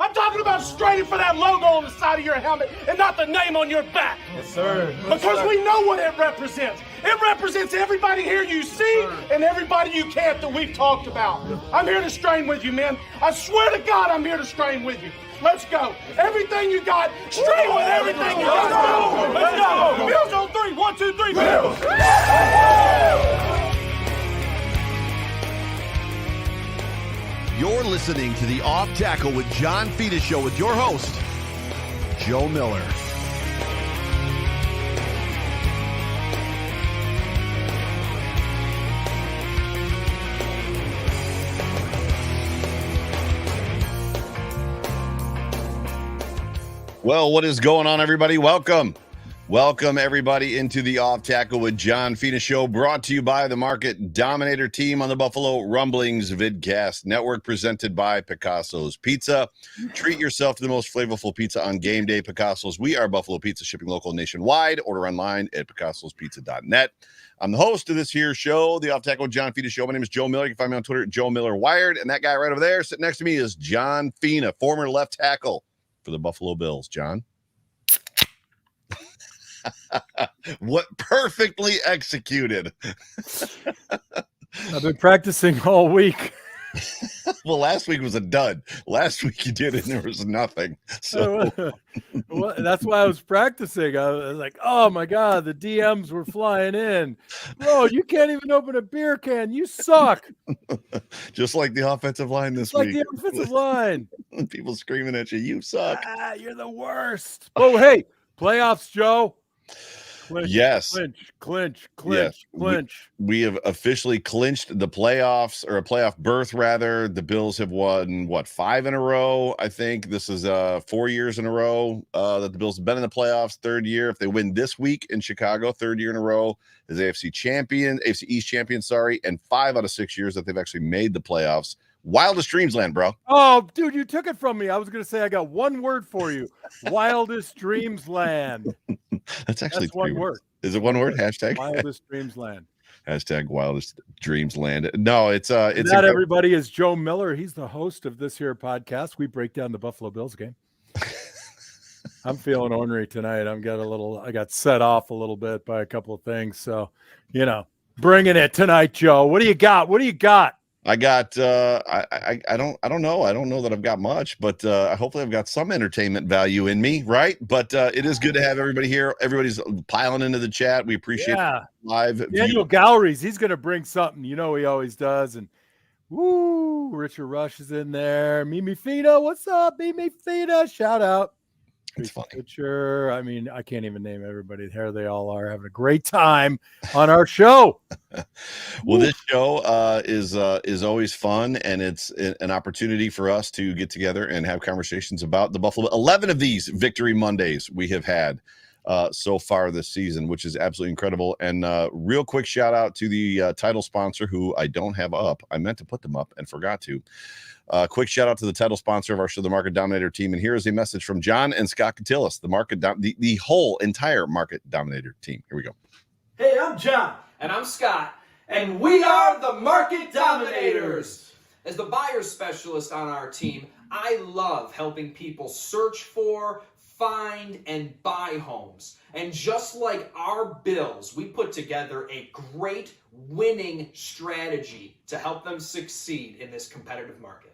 I'm talking about straining for that logo on the side of your helmet and not the name on your back. Yes, sir. Because we know what it represents. It represents everybody here you see and everybody you can't that we've talked about. I'm here to strain with you, men. I swear to God, I'm here to strain with you. Let's go. Everything you got, strain with everything you got. Let's go. Bills on three. 1, 2, 3. Bills. You're listening to the Off Tackle with John Fina Show with your host, Joe Miller. Well, what is going on, everybody? Welcome, everybody, into the Off Tackle with John Fina Show, brought to you by the Market Dominator team on the Buffalo Rumblings Vidcast Network, presented by Picasso's Pizza. Treat yourself to the most flavorful pizza on game day. Picasso's. We are Buffalo Pizza, shipping local nationwide. Order online at picassospizza.net. I'm the host of this here show, the Off Tackle with John Fina Show. My name is Joe Miller. You can find me on Twitter at Joe Miller Wired, and that guy right over there sitting next to me is John Fina, former left tackle for the Buffalo Bills. John? What perfectly executed. I've been practicing all week. Well, last week was a dud. Last week you did it and there was nothing. So Well, that's why I was practicing. I was like, oh my God, the DMs were flying in. Bro, you can't even open a beer can. You suck. just like the offensive line this Like week. the offensive line. People screaming at you, you suck. You're the worst. Oh, hey, playoffs, Joe. Clinch, Yes. Clinch. We have officially clinched the playoffs, or a playoff berth, rather. The Bills have won, 5 in a row? I think this is 4 years in a row that the Bills have been in the playoffs. Third year. If they win this week in Chicago, third year in a row as AFC East champion, and 5 out of 6 years that they've actually made the playoffs. Wildest dreams land, bro. Oh, dude, you took it from me. I was going to say I got one word for you. Wildest dreams land. That's actually That's one word. Is it one word? Hashtag Wildest dreams land. Hashtag wildest dreams land. No, it's not everybody is Joe Miller. He's the host of this here podcast. We break down the Buffalo Bills game. I'm feeling ornery tonight. I got set off a little bit by a couple of things. So, bringing it tonight, Joe. What do you got? I got I don't know. I don't know that I've got much, but hopefully I've got some entertainment value in me, right? But it is good to have everybody here. Everybody's piling into the chat. We appreciate live. Daniel Galleries, he's going to bring something. He always does. And Richard Rush is in there. Mimi Fina, what's up, Mimi Fina? Shout out. It's funny. Picture. I mean, I can't even name everybody. Here they all are having a great time on our show. Well, this show is always fun, and it's an opportunity for us to get together and have conversations about the Buffalo. 11 of these Victory Mondays we have had so far this season, which is absolutely incredible. And real quick shout out to the title sponsor, who I don't have up. I meant to put them up and forgot to. Quick shout out to the title sponsor of our show, the Market Dominator team. And here is a message from John and Scott Cotillas, the whole entire Market Dominator team. Here we go. Hey, I'm John. And I'm Scott. And we are the Market Dominators. As the buyers specialist on our team, I love helping people search for, find, and buy homes. And just like our Bills, we put together a great winning strategy to help them succeed in this competitive market.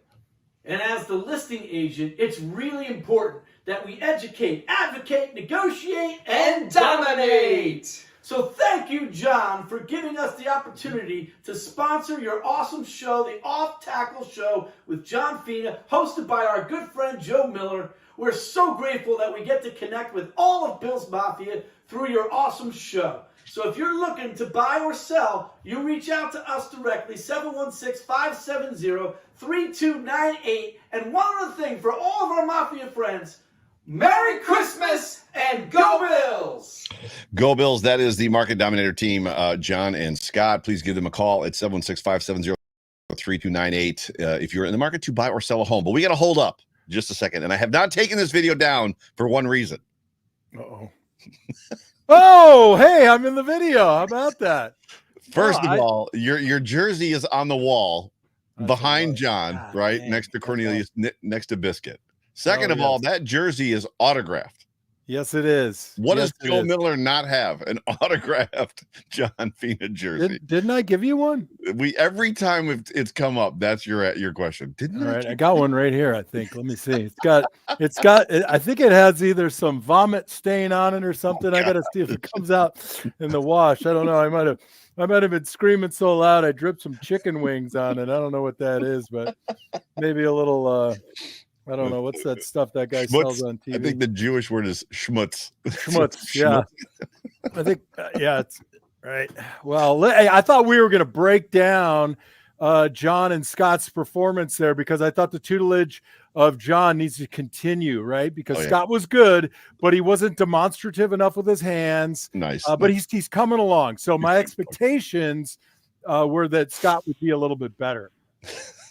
And as the listing agent, it's really important that we educate, advocate, negotiate, and dominate. So thank you, John, for giving us the opportunity to sponsor your awesome show, the Off Tackle Show with John Fina, hosted by our good friend Joe Miller. We're so grateful that we get to connect with all of Bills Mafia through your awesome show. So if you're looking to buy or sell, you reach out to us directly, 716-570-3298. And one other thing for all of our Mafia friends, Merry Christmas and Go Bills! Go Bills. That is the Market Dominator team, John and Scott. Please give them a call at 716-570-3298 if you're in the market to buy or sell a home. But we got to hold up just a second. And I have not taken this video down for one reason. Uh-oh. Oh, hey, I'm in the video. How about that? First of all, your jersey is on the wall behind John, right? Next to Cornelius, next to Biscuit. Second Oh, of all, yes. that jersey is autographed. Yes, it is. What Yes, does it Joe is. Miller not have? An autographed John Fina jersey. Didn't I give you one? We every time it's come up, that's your question. Didn't All I right, I give got one right here. I think. Let me see. It's got. I think it has either some vomit stain on it or something. I got to see if it comes out in the wash. I don't know. I might have been screaming so loud I dripped some chicken wings on it. I don't know what that is, but maybe a little. I don't know what's that stuff that guy sells schmutz? on TV. I think the Jewish word is schmutz. Schmutz. Yeah, I think. Yeah, it's right. Well, hey, I thought we were going to break down John and Scott's performance there because I thought the tutelage of John needs to continue, right? Because Scott was good, but he wasn't demonstrative enough with his hands. Nice. But he's coming along. So my expectations were that Scott would be a little bit better.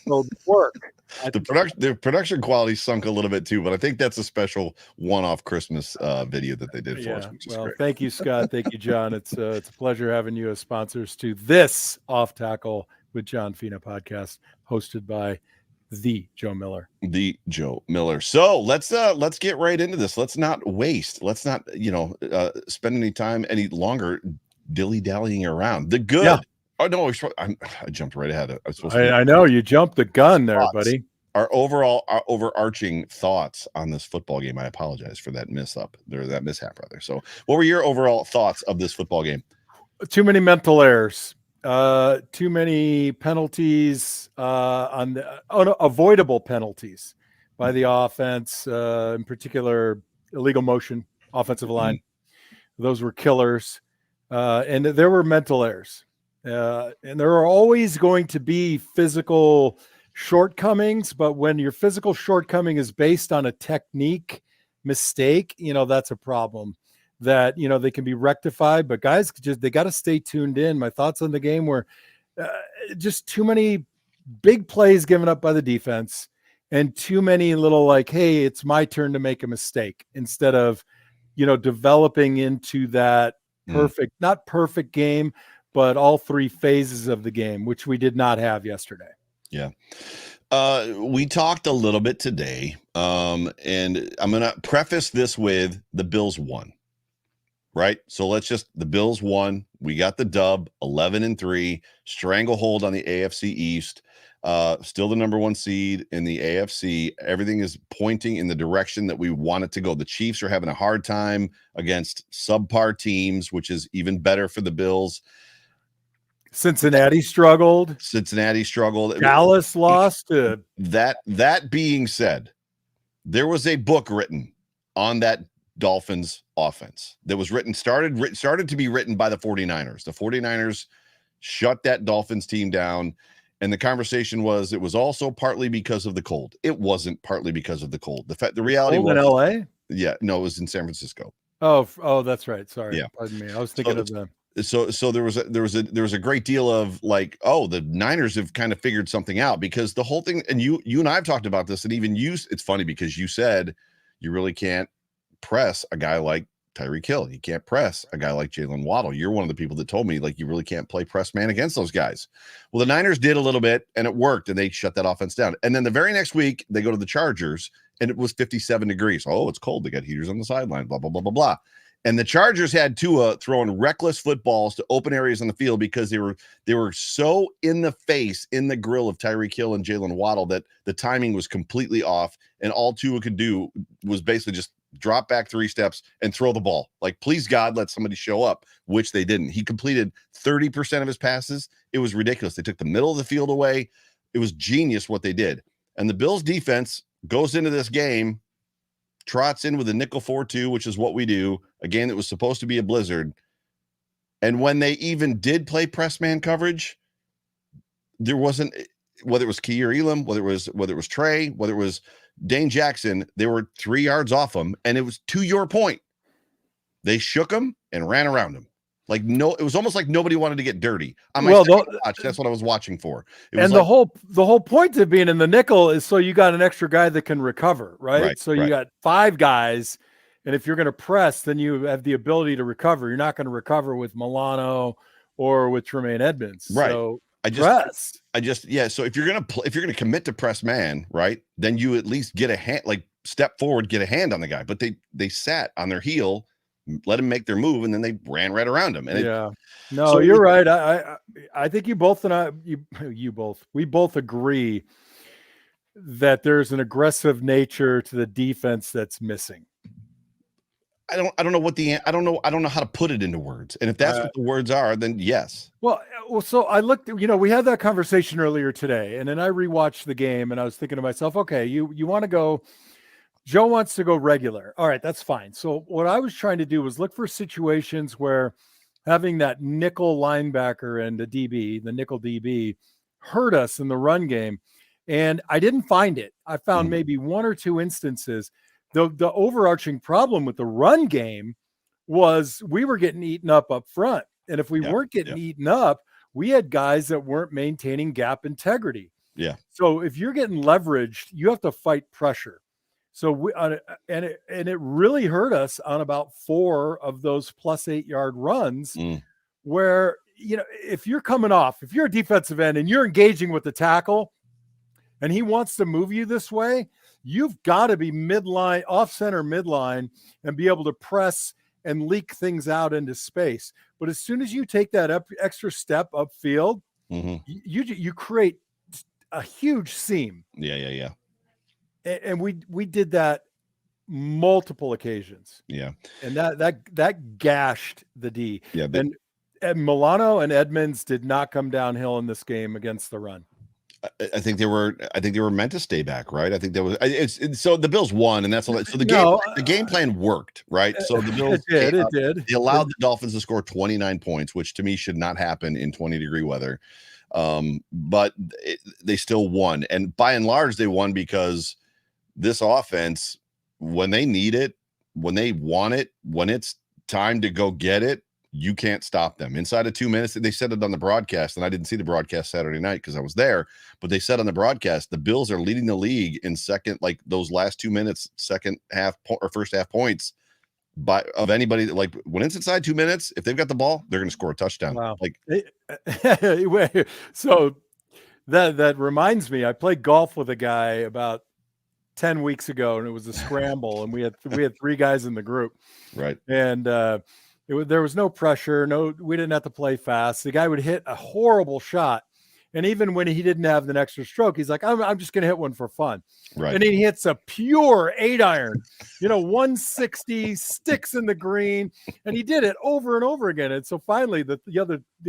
So the work. The production quality sunk a little bit too, but I think that's a special one-off Christmas video that they did for us. Which is great. Thank you, Scott. Thank you, John. It's a pleasure having you as sponsors to this Off Tackle with John Fina podcast, hosted by the Joe Miller. The Joe Miller. So let's get right into this. Let's not waste. Let's not spend any time any longer dilly-dallying around. The good. Yeah. Oh no, I jumped right ahead. I know you jumped the gun there, buddy. Our overarching thoughts on this football game. I apologize for that mishap rather. So, what were your overall thoughts of this football game? Too many mental errors. Too many penalties avoidable penalties by the offense, in particular illegal motion, offensive line. Those were killers, and there were mental errors. And there are always going to be physical shortcomings, but when your physical shortcoming is based on a technique mistake, that's a problem that, they can be rectified, but guys they got to stay tuned in. My thoughts on the game were just too many big plays given up by the defense and too many little hey, it's my turn to make a mistake instead of, developing into that not perfect game, but all three phases of the game, which we did not have yesterday. Yeah. We talked a little bit today, and I'm going to preface this with the Bills won, right? So the Bills won. We got the dub, 11-3, stranglehold on the AFC East, still the number 1 seed in the AFC. Everything is pointing in the direction that we want it to go. The Chiefs are having a hard time against subpar teams, which is even better for the Bills. Cincinnati struggled. Dallas lost to that being said, there was a book written on that Dolphins offense that was started to be written by the 49ers. The 49ers shut that Dolphins team down, and the conversation was it was also partly because of the cold. It wasn't partly because of the cold. The reality was in LA? Yeah, no, it was in San Francisco. Oh, that's right. Sorry. Yeah. Pardon me. I was thinking of them. So there was a great deal of the Niners have kind of figured something out, because the whole thing, and you and I have talked about this, and even it's funny because you said you really can't press a guy like Tyreek Hill. You can't press a guy like Jalen Waddle. You're one of the people that told me you really can't play press man against those guys. Well, the Niners did a little bit and it worked, and they shut that offense down. And then the very next week they go to the Chargers and it was 57 degrees. Oh, it's cold. They got heaters on the sideline, blah, blah, blah, blah, blah. And the Chargers had Tua throwing reckless footballs to open areas on the field because they were so in the face, in the grill of Tyreek Hill and Jalen Waddle that the timing was completely off. And all Tua could do was basically just drop back 3 steps and throw the ball. Please God, let somebody show up, which they didn't. He completed 30% of his passes. It was ridiculous. They took the middle of the field away. It was genius what they did. And the Bills defense goes into this game, trots in with a nickel 4-2, which is what we do. A game that was supposed to be a blizzard. And when they even did play press man coverage, there wasn't, whether it was Key or Elam, whether it was Trey, whether it was Dane Jackson, they were 3 yards off him. And it was, to your point, they shook him and ran around him. It was almost like nobody wanted to get dirty. On my watch, that's what I was watching for. The whole point of being in the nickel is so you got an extra guy that can recover, right? So you got 5 guys, and if you're going to press, then you have the ability to recover. You're not going to recover with Milano or with Tremaine Edmonds. Right. So So if you're going to commit to press man, right, then you at least get a hand, step forward, get a hand on the guy, but they sat on their heel, let him make their move, and then they ran right around him. And no, so you're right. I think you both and we both agree that there's an aggressive nature to the defense that's missing. I don't know how to put it into words. And if that's what the words are, then yes. Well, so I looked, we had that conversation earlier today, and then I rewatched the game, and I was thinking to myself, okay, you want to go, Joe wants to go regular. All right, that's fine. So what I was trying to do was look for situations where having that nickel linebacker and the nickel DB hurt us in the run game. And I didn't find it. I found maybe one or two instances. The overarching problem with the run game was we were getting eaten up front. And if we weren't getting eaten up, we had guys that weren't maintaining gap integrity. Yeah. So if you're getting leveraged, you have to fight pressure. So it really hurt us on about 4 of those plus 8 yard runs where, if you're coming off, if you're a defensive end and you're engaging with the tackle and he wants to move you this way, you've got to be midline, off center midline, and be able to press and leak things out into space. But as soon as you take that extra step upfield, you create a huge seam. Yeah. And we did that multiple occasions. Yeah. And that gashed the D. Yeah. And Milano and Edmonds did not come downhill in this game against the run. I think they were meant to stay back, right? I think that was so the Bills won, and that's all. So the game plan worked, right? So the Bills it did. They allowed the Dolphins to score 29 points, which to me should not happen in 20-degree weather. But they still won, and by and large, they won because this offense, when they need it, when they want it, when it's time to go get it, you can't stop them. Inside of 2 minutes, they said it on the broadcast, and I didn't see the broadcast Saturday night because I was there, but they said on the broadcast, the Bills are leading the league in second, like those last 2 minutes, second half or first half points of anybody. Like when it's inside 2 minutes, if they've got the ball, they're going to score a touchdown. Wow. Like, so that reminds me, I played golf with a guy about 10 weeks ago, and it was a scramble, and we had 3 guys in the group. Right. And, there was no pressure. We didn't have to play fast. The guy would hit a horrible shot. And even when he didn't have an extra stroke, he's like, I'm just going to hit one for fun. Right. And he hits a pure 8-iron, 160, sticks in the green. And he did it over and over again. And so finally the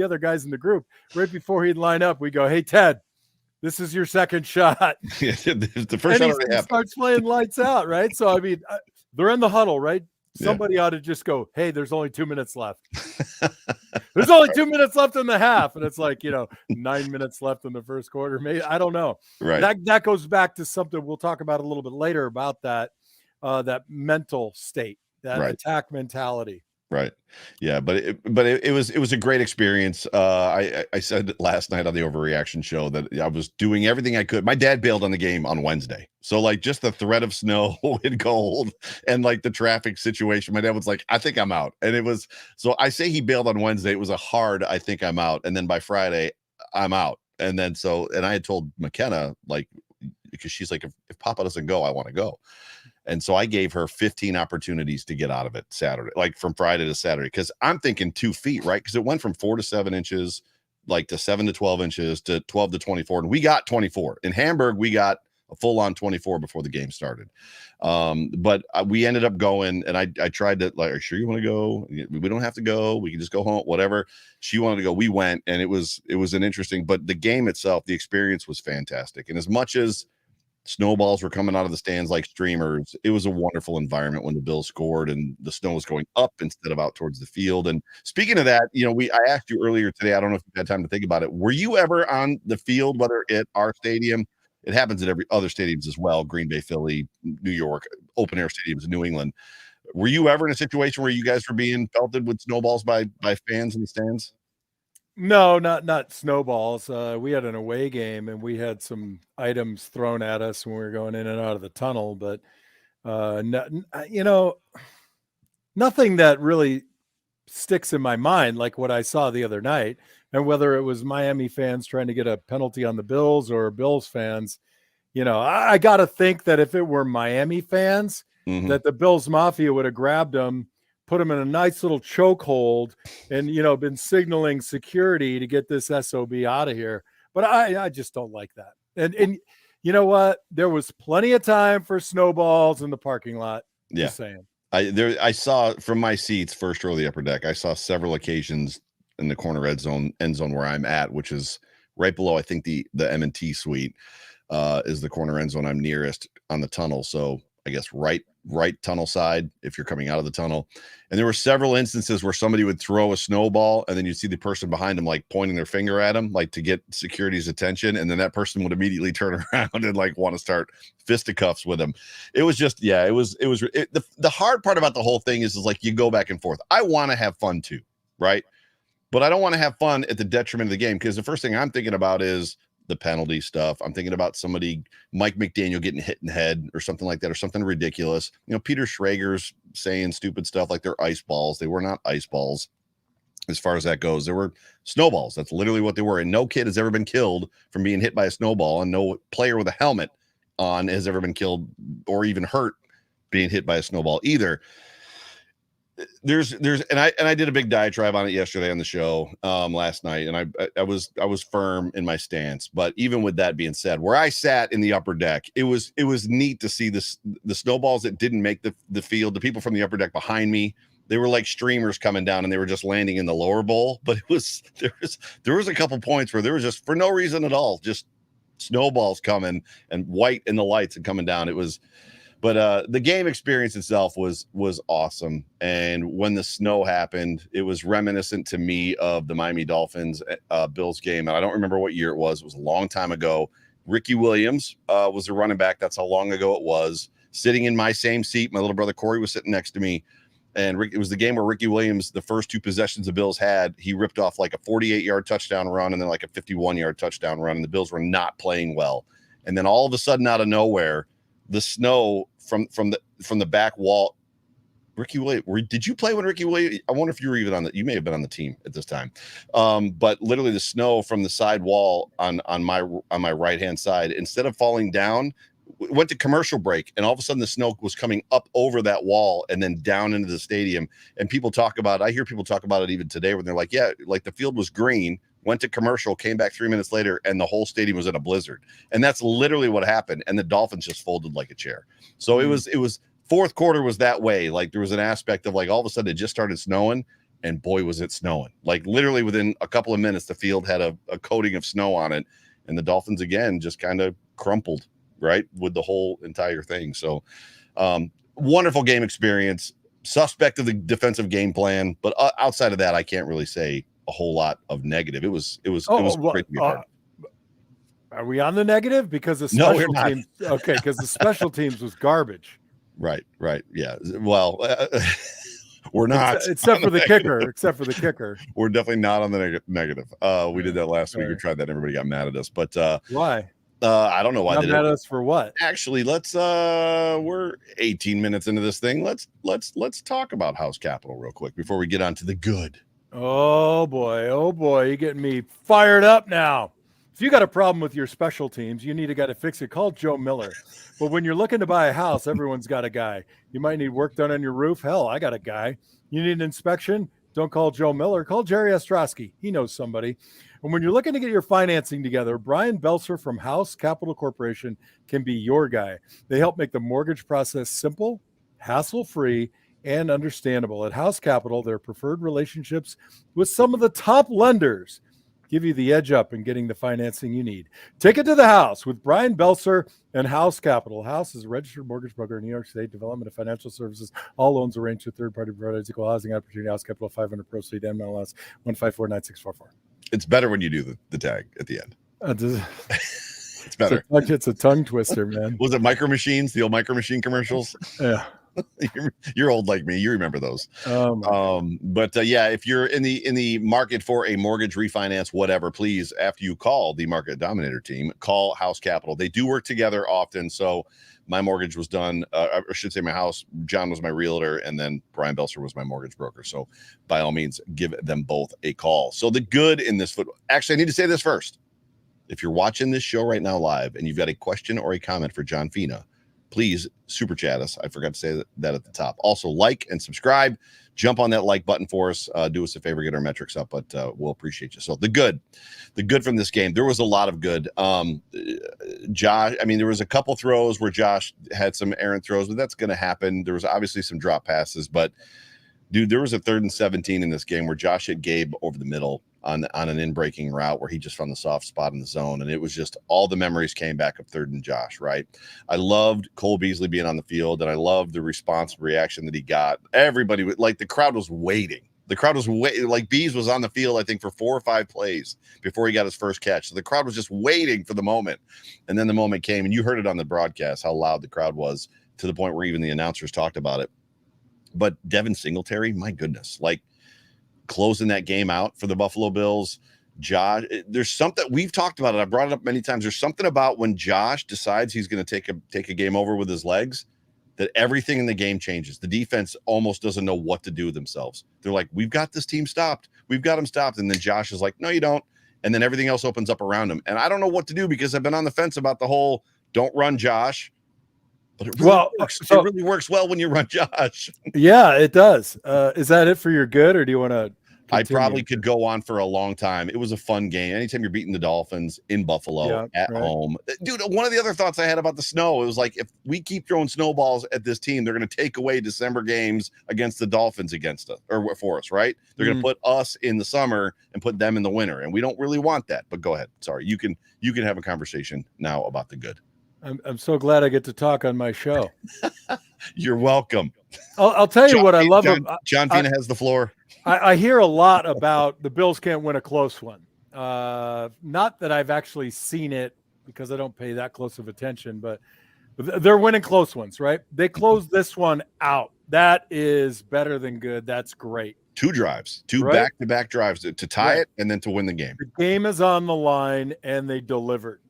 other guys in the group, right before he'd line up, we go, hey, Ted, this is your second shot. The first shot he starts playing lights out, right? So, I mean, they're in the huddle, right? Somebody ought to just go, hey, there's only 2 minutes left. There's only 2 minutes left in the half. And it's like, 9 minutes left in the first quarter. Maybe, I don't know. Right. That goes back to something we'll talk about a little bit later about that mental state, that attack mentality. Right. Yeah. But it was a great experience. I said last night on the Overreaction show that I was doing everything I could. My dad bailed on the game on Wednesday. So like just the threat of snow and cold and like the traffic situation, my dad was like, I think I'm out. And it was, so I say he bailed on Wednesday. It was a hard, I think I'm out. And then by Friday, I'm out. And then and I had told McKenna, like, because she's like, if Papa doesn't go, I want to go. And so I gave her 15 opportunities to get out of it Saturday, like from Friday to Saturday, because I'm thinking 2 feet, right? Because it went from 4 to 7 inches, like to 7 to 12 inches to 12 to 24. And we got 24. In Hamburg, we got a full on 24 before the game started. But we ended up going, and I tried to, like, are you sure you want to go? We don't have to go. We can just go home, whatever. She wanted to go. We went, and it was an interesting, but the game itself, the experience was fantastic. And as much as snowballs were coming out of the stands like streamers, it was a wonderful environment when the Bills scored and the snow was going up instead of out towards the field. And speaking of that, I asked you earlier today, I don't know if you had time to think about it. Were you ever on the field, whether at our stadium? It happens at every other stadiums as well. Green Bay, Philly, New York, open air stadiums in New England. Were you ever in a situation where you guys were being pelted with snowballs by fans in the stands? No, not snowballs. We had an away game, and we had some items thrown at us when we were going in and out of the tunnel. But nothing that really sticks in my mind like what I saw the other night. And whether it was Miami fans trying to get a penalty on the Bills or Bills fans, you know, I got to think that if it were Miami fans, Mhm. that the Bills Mafia would have grabbed him, put him in a nice little chokehold, and, you know, been signaling security to get this SOB out of here. But I just don't like that. And you know what? There was plenty of time for snowballs in the parking lot. Yeah. Just saying. I saw from my seats, first row of the upper deck, I saw several occasions in the corner end zone where I'm at, which is right below, I think the M&T suite is the corner end zone I'm nearest on the tunnel. So I guess right tunnel side if you're coming out of the tunnel. And there were several instances where somebody would throw a snowball and then you'd see the person behind him like pointing their finger at him, like to get security's attention, and then that person would immediately turn around and like want to start fisticuffs with him. It was just, yeah, the hard part about the whole thing is like you go back and forth. I want to have fun too, right? But I don't want to have fun at the detriment of the game, because the first thing I'm thinking about is the penalty stuff. I'm thinking about somebody, Mike McDaniel, getting hit in the head or something like that, or something ridiculous. You know, Peter Schrager's saying stupid stuff like they're ice balls. They were not ice balls as far as that goes. There were snowballs. That's literally what they were. And no kid has ever been killed from being hit by a snowball, and no player with a helmet on has ever been killed or even hurt being hit by a snowball either. And I did a big diatribe on it yesterday on the show last night, and I was firm in my stance. But even with that being said, where I sat in the upper deck, it was neat to see the snowballs that didn't make the field. The people from the upper deck behind me, they were like streamers coming down, and they were just landing in the lower bowl. But there was a couple points where there was just, for no reason at all, just snowballs coming and white in the lights and coming down. But the game experience itself was awesome. And when the snow happened, it was reminiscent to me of the Miami Dolphins Bills game. And I don't remember what year it was. It was a long time ago. Ricky Williams was the running back. That's how long ago it was. Sitting in my same seat, my little brother Corey was sitting next to me. And it was the game where Ricky Williams, the first two possessions the Bills had, he ripped off like a 48-yard touchdown run and then like a 51-yard touchdown run. And the Bills were not playing well. And then all of a sudden, out of nowhere, the snow from the back wall. Ricky Williams, did you play when Ricky Williams? I wonder if you were even on you may have been on the team at this time. But literally the snow from the side wall on my right-hand side, instead of falling down, went to commercial break, and all of a sudden the snow was coming up over that wall and then down into the stadium. And I hear people talk about it even today, when they're like, yeah, like the field was green, went to commercial, came back 3 minutes later, and the whole stadium was in a blizzard. And that's literally what happened. And the Dolphins just folded like a chair. So it was fourth quarter was that way. Like there was an aspect of like, all of a sudden it just started snowing, and boy, was it snowing. Like literally within a couple of minutes, the field had a coating of snow on it. And the Dolphins again, just kind of crumpled, right, with the whole entire thing. So wonderful game experience, suspect of the defensive game plan. But outside of that, I can't really say a whole lot of negative. It was great to be a part of. Are we on the negative? Because the special teams, okay, because the special teams was garbage. Right. Yeah. Well, we're not. Except for the kicker. We're definitely not on the negative. We did that last week. We tried that. Everybody got mad at us. But why? I don't know why they did. Mad at us for what? Actually, we're 18 minutes into this thing. Let's talk about House Capital real quick before we get on to the good. Oh boy, you're getting me fired up now. If you got a problem with your special teams, you need a guy to fix it. Call Joe Miller. But when you're looking to buy a house, everyone's got a guy. You might need work done on your roof. Hell, I got a guy. You need an inspection? Don't call Joe Miller. Call Jerry Ostrowski. He knows somebody. And when you're looking to get your financing together, Brian Belser from House Capital Corporation can be your guy. They help make the mortgage process simple, hassle-free, and understandable. At House Capital, their preferred relationships with some of the top lenders give you the edge up in getting the financing you need. Take it to the house with Brian Belser and House Capital. House is a registered mortgage broker in New York State. Development of financial services. All loans arranged to third-party providers. Equal housing opportunity. House Capital 500 proceed. MLS 1549644. It's better when you do the tag at the end. It's better. It's a tongue twister, man. Was it Micro Machines? The old Micro Machine commercials? Yeah. You're old like me. You remember those. Yeah, if you're in the market for a mortgage refinance, whatever, please, after you call the Market Dominator team, call House Capital. They do work together often. So my mortgage was done. I should say my house. John was my realtor, and then Brian Belser was my mortgage broker. So by all means, give them both a call. So the good in this actually, I need to say this first. If you're watching this show right now live and you've got a question or a comment for John Fina, please super chat us. I forgot to say that at the top. Also, like and subscribe. Jump on that like button for us. Do us a favor, get our metrics up, but we'll appreciate you. So the good from this game, there was a lot of good. Josh, I mean, there was a couple throws where Josh had some errant throws, but that's going to happen. There was obviously some drop passes, but dude, there was a 3rd and 17 in this game where Josh hit Gabe over the middle on an in-breaking route where he just found the soft spot in the zone. And it was just all the memories came back of 3rd and Josh, right? I loved Cole Beasley being on the field, and I loved the response reaction that he got. Everybody, like the crowd was waiting. The crowd was waiting. Like Bees was on the field, I think, for 4 or 5 plays before he got his first catch. So the crowd was just waiting for the moment. And then the moment came, and you heard it on the broadcast, how loud the crowd was, to the point where even the announcers talked about it. But Devin Singletary, my goodness, like closing that game out for the Buffalo Bills. Josh, there's something we've talked about it. I brought it up many times. There's something about when Josh decides he's going to take a game over with his legs, that everything in the game changes. The defense almost doesn't know what to do with themselves. They're like, we've got this team stopped. We've got them stopped. And then Josh is like, no, you don't. And then everything else opens up around him. And I don't know what to do because I've been on the fence about the whole don't run Josh. But it really works. It really works well when you run Josh. Yeah, it does. Is that it for your good, or do you want to? I probably could go on for a long time. It was a fun game. Anytime you're beating the Dolphins in Buffalo at home. Dude, one of the other thoughts I had about the snow, it was like, if we keep throwing snowballs at this team, they're going to take away December games against the Dolphins against us or for us, right? They're going to put us in the summer and put them in the winter. And we don't really want that. But go ahead. Sorry. You can have a conversation now about the good. I'm so glad I get to talk on my show. You're welcome. I'll tell you what I love. John Fina has the floor. I hear a lot about the Bills can't win a close one. Not that I've actually seen it because I don't pay that close of attention, but they're winning close ones, right? They closed this one out. That is better than good. That's great. 2 drives, 2 back-to-back drives to tie it and then to win the game. The game is on the line, and they delivered.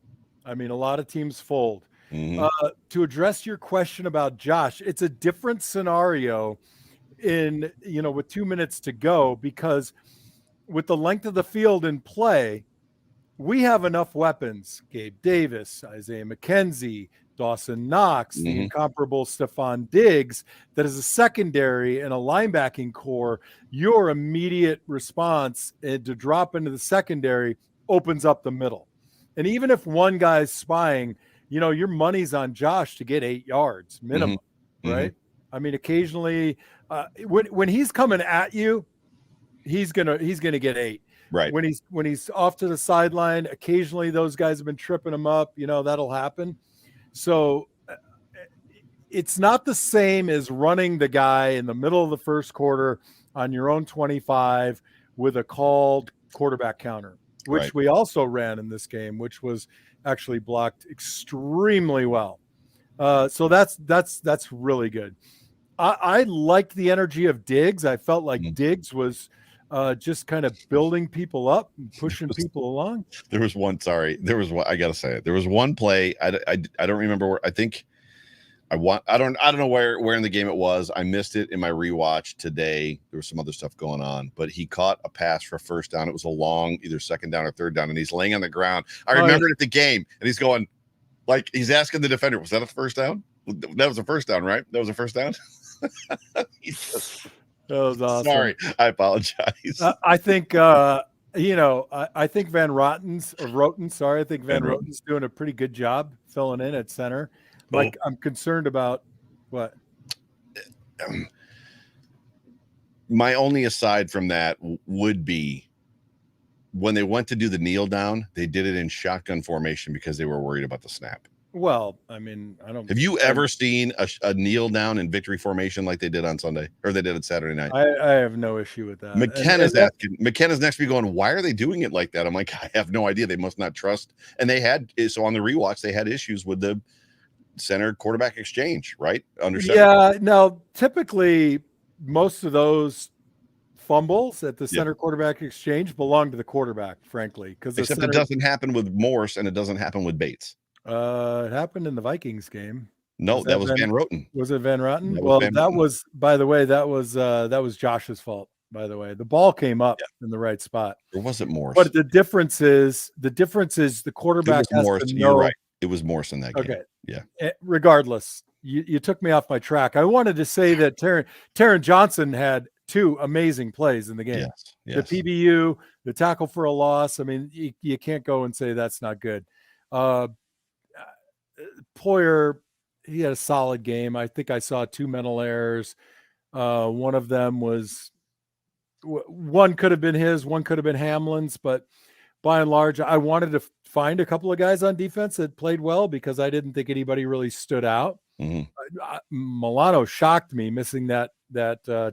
I mean, a lot of teams fold. To address your question about Josh, it's a different scenario with 2 minutes to go, because with the length of the field in play, we have enough weapons. Gabe Davis, Isaiah McKenzie, Dawson Knox, the incomparable Stephon Diggs, that is a secondary and a linebacking core. Your immediate response to drop into the secondary opens up the middle. And even if one guy's spying, your money's on Josh to get 8 yards minimum, right? I mean, occasionally when he's coming at you, he's gonna get 8. Right. When he's off to the sideline, occasionally those guys have been tripping him up. That'll happen. So it's not the same as running the guy in the middle of the first quarter on your own 25 with a called quarterback counter, which we also ran in this game, which was actually blocked extremely well. So that's really good. I liked the energy of Diggs. I felt like Diggs was just kind of building people up and pushing people along. There was one I gotta say it. There was one play. I don't remember where. I think I don't know where in the game it was. I missed it in my rewatch today. There was some other stuff going on, but he caught a pass for a first down. It was a long, either second down or third down, and he's laying on the ground. I remember it at the game, and he's going, like, he's asking the defender, "Was that a first down? That was a first down, right? That was a first down." That was awesome. Sorry, I apologize. I think I think Van Rotten's doing a pretty good job filling in at center. Like, I'm concerned about what. My only aside from that would be when they went to do the kneel down, they did it in shotgun formation because they were worried about the snap. Well, I mean, I don't. Have you ever seen a kneel down in victory formation like they did on Sunday, or they did it Saturday night? I have no issue with that. McKenna's next to me going, "Why are they doing it like that?" I'm like, I have no idea. They must not trust. And they had, so on the rewatch, they had issues with the center quarterback exchange, right? Yeah, no, typically most of those fumbles at the center quarterback exchange belong to the quarterback, frankly, because except it doesn't happen with Morse and it doesn't happen with Bates. It happened in the Vikings game. No, that was Van Roten. Was it Van Roten? Well, that was, by the way, that was Josh's fault. by the way. The ball came up in the right spot. Or was it Morse? But the difference is the quarterback has Morse. to know. You're right. It was Morse in that game. Okay. Yeah. Regardless, you took me off my track. I wanted to say that Taron Johnson had 2 amazing plays in the game. Yes. The PBU, the tackle for a loss. I mean, you can't go and say that's not good. Poyer, he had a solid game. I think I saw 2 mental errors. One of them one could have been his, one could have been Hamlin's, but by and large, I wanted to find a couple of guys on defense that played well because I didn't think anybody really stood out. Milano shocked me missing that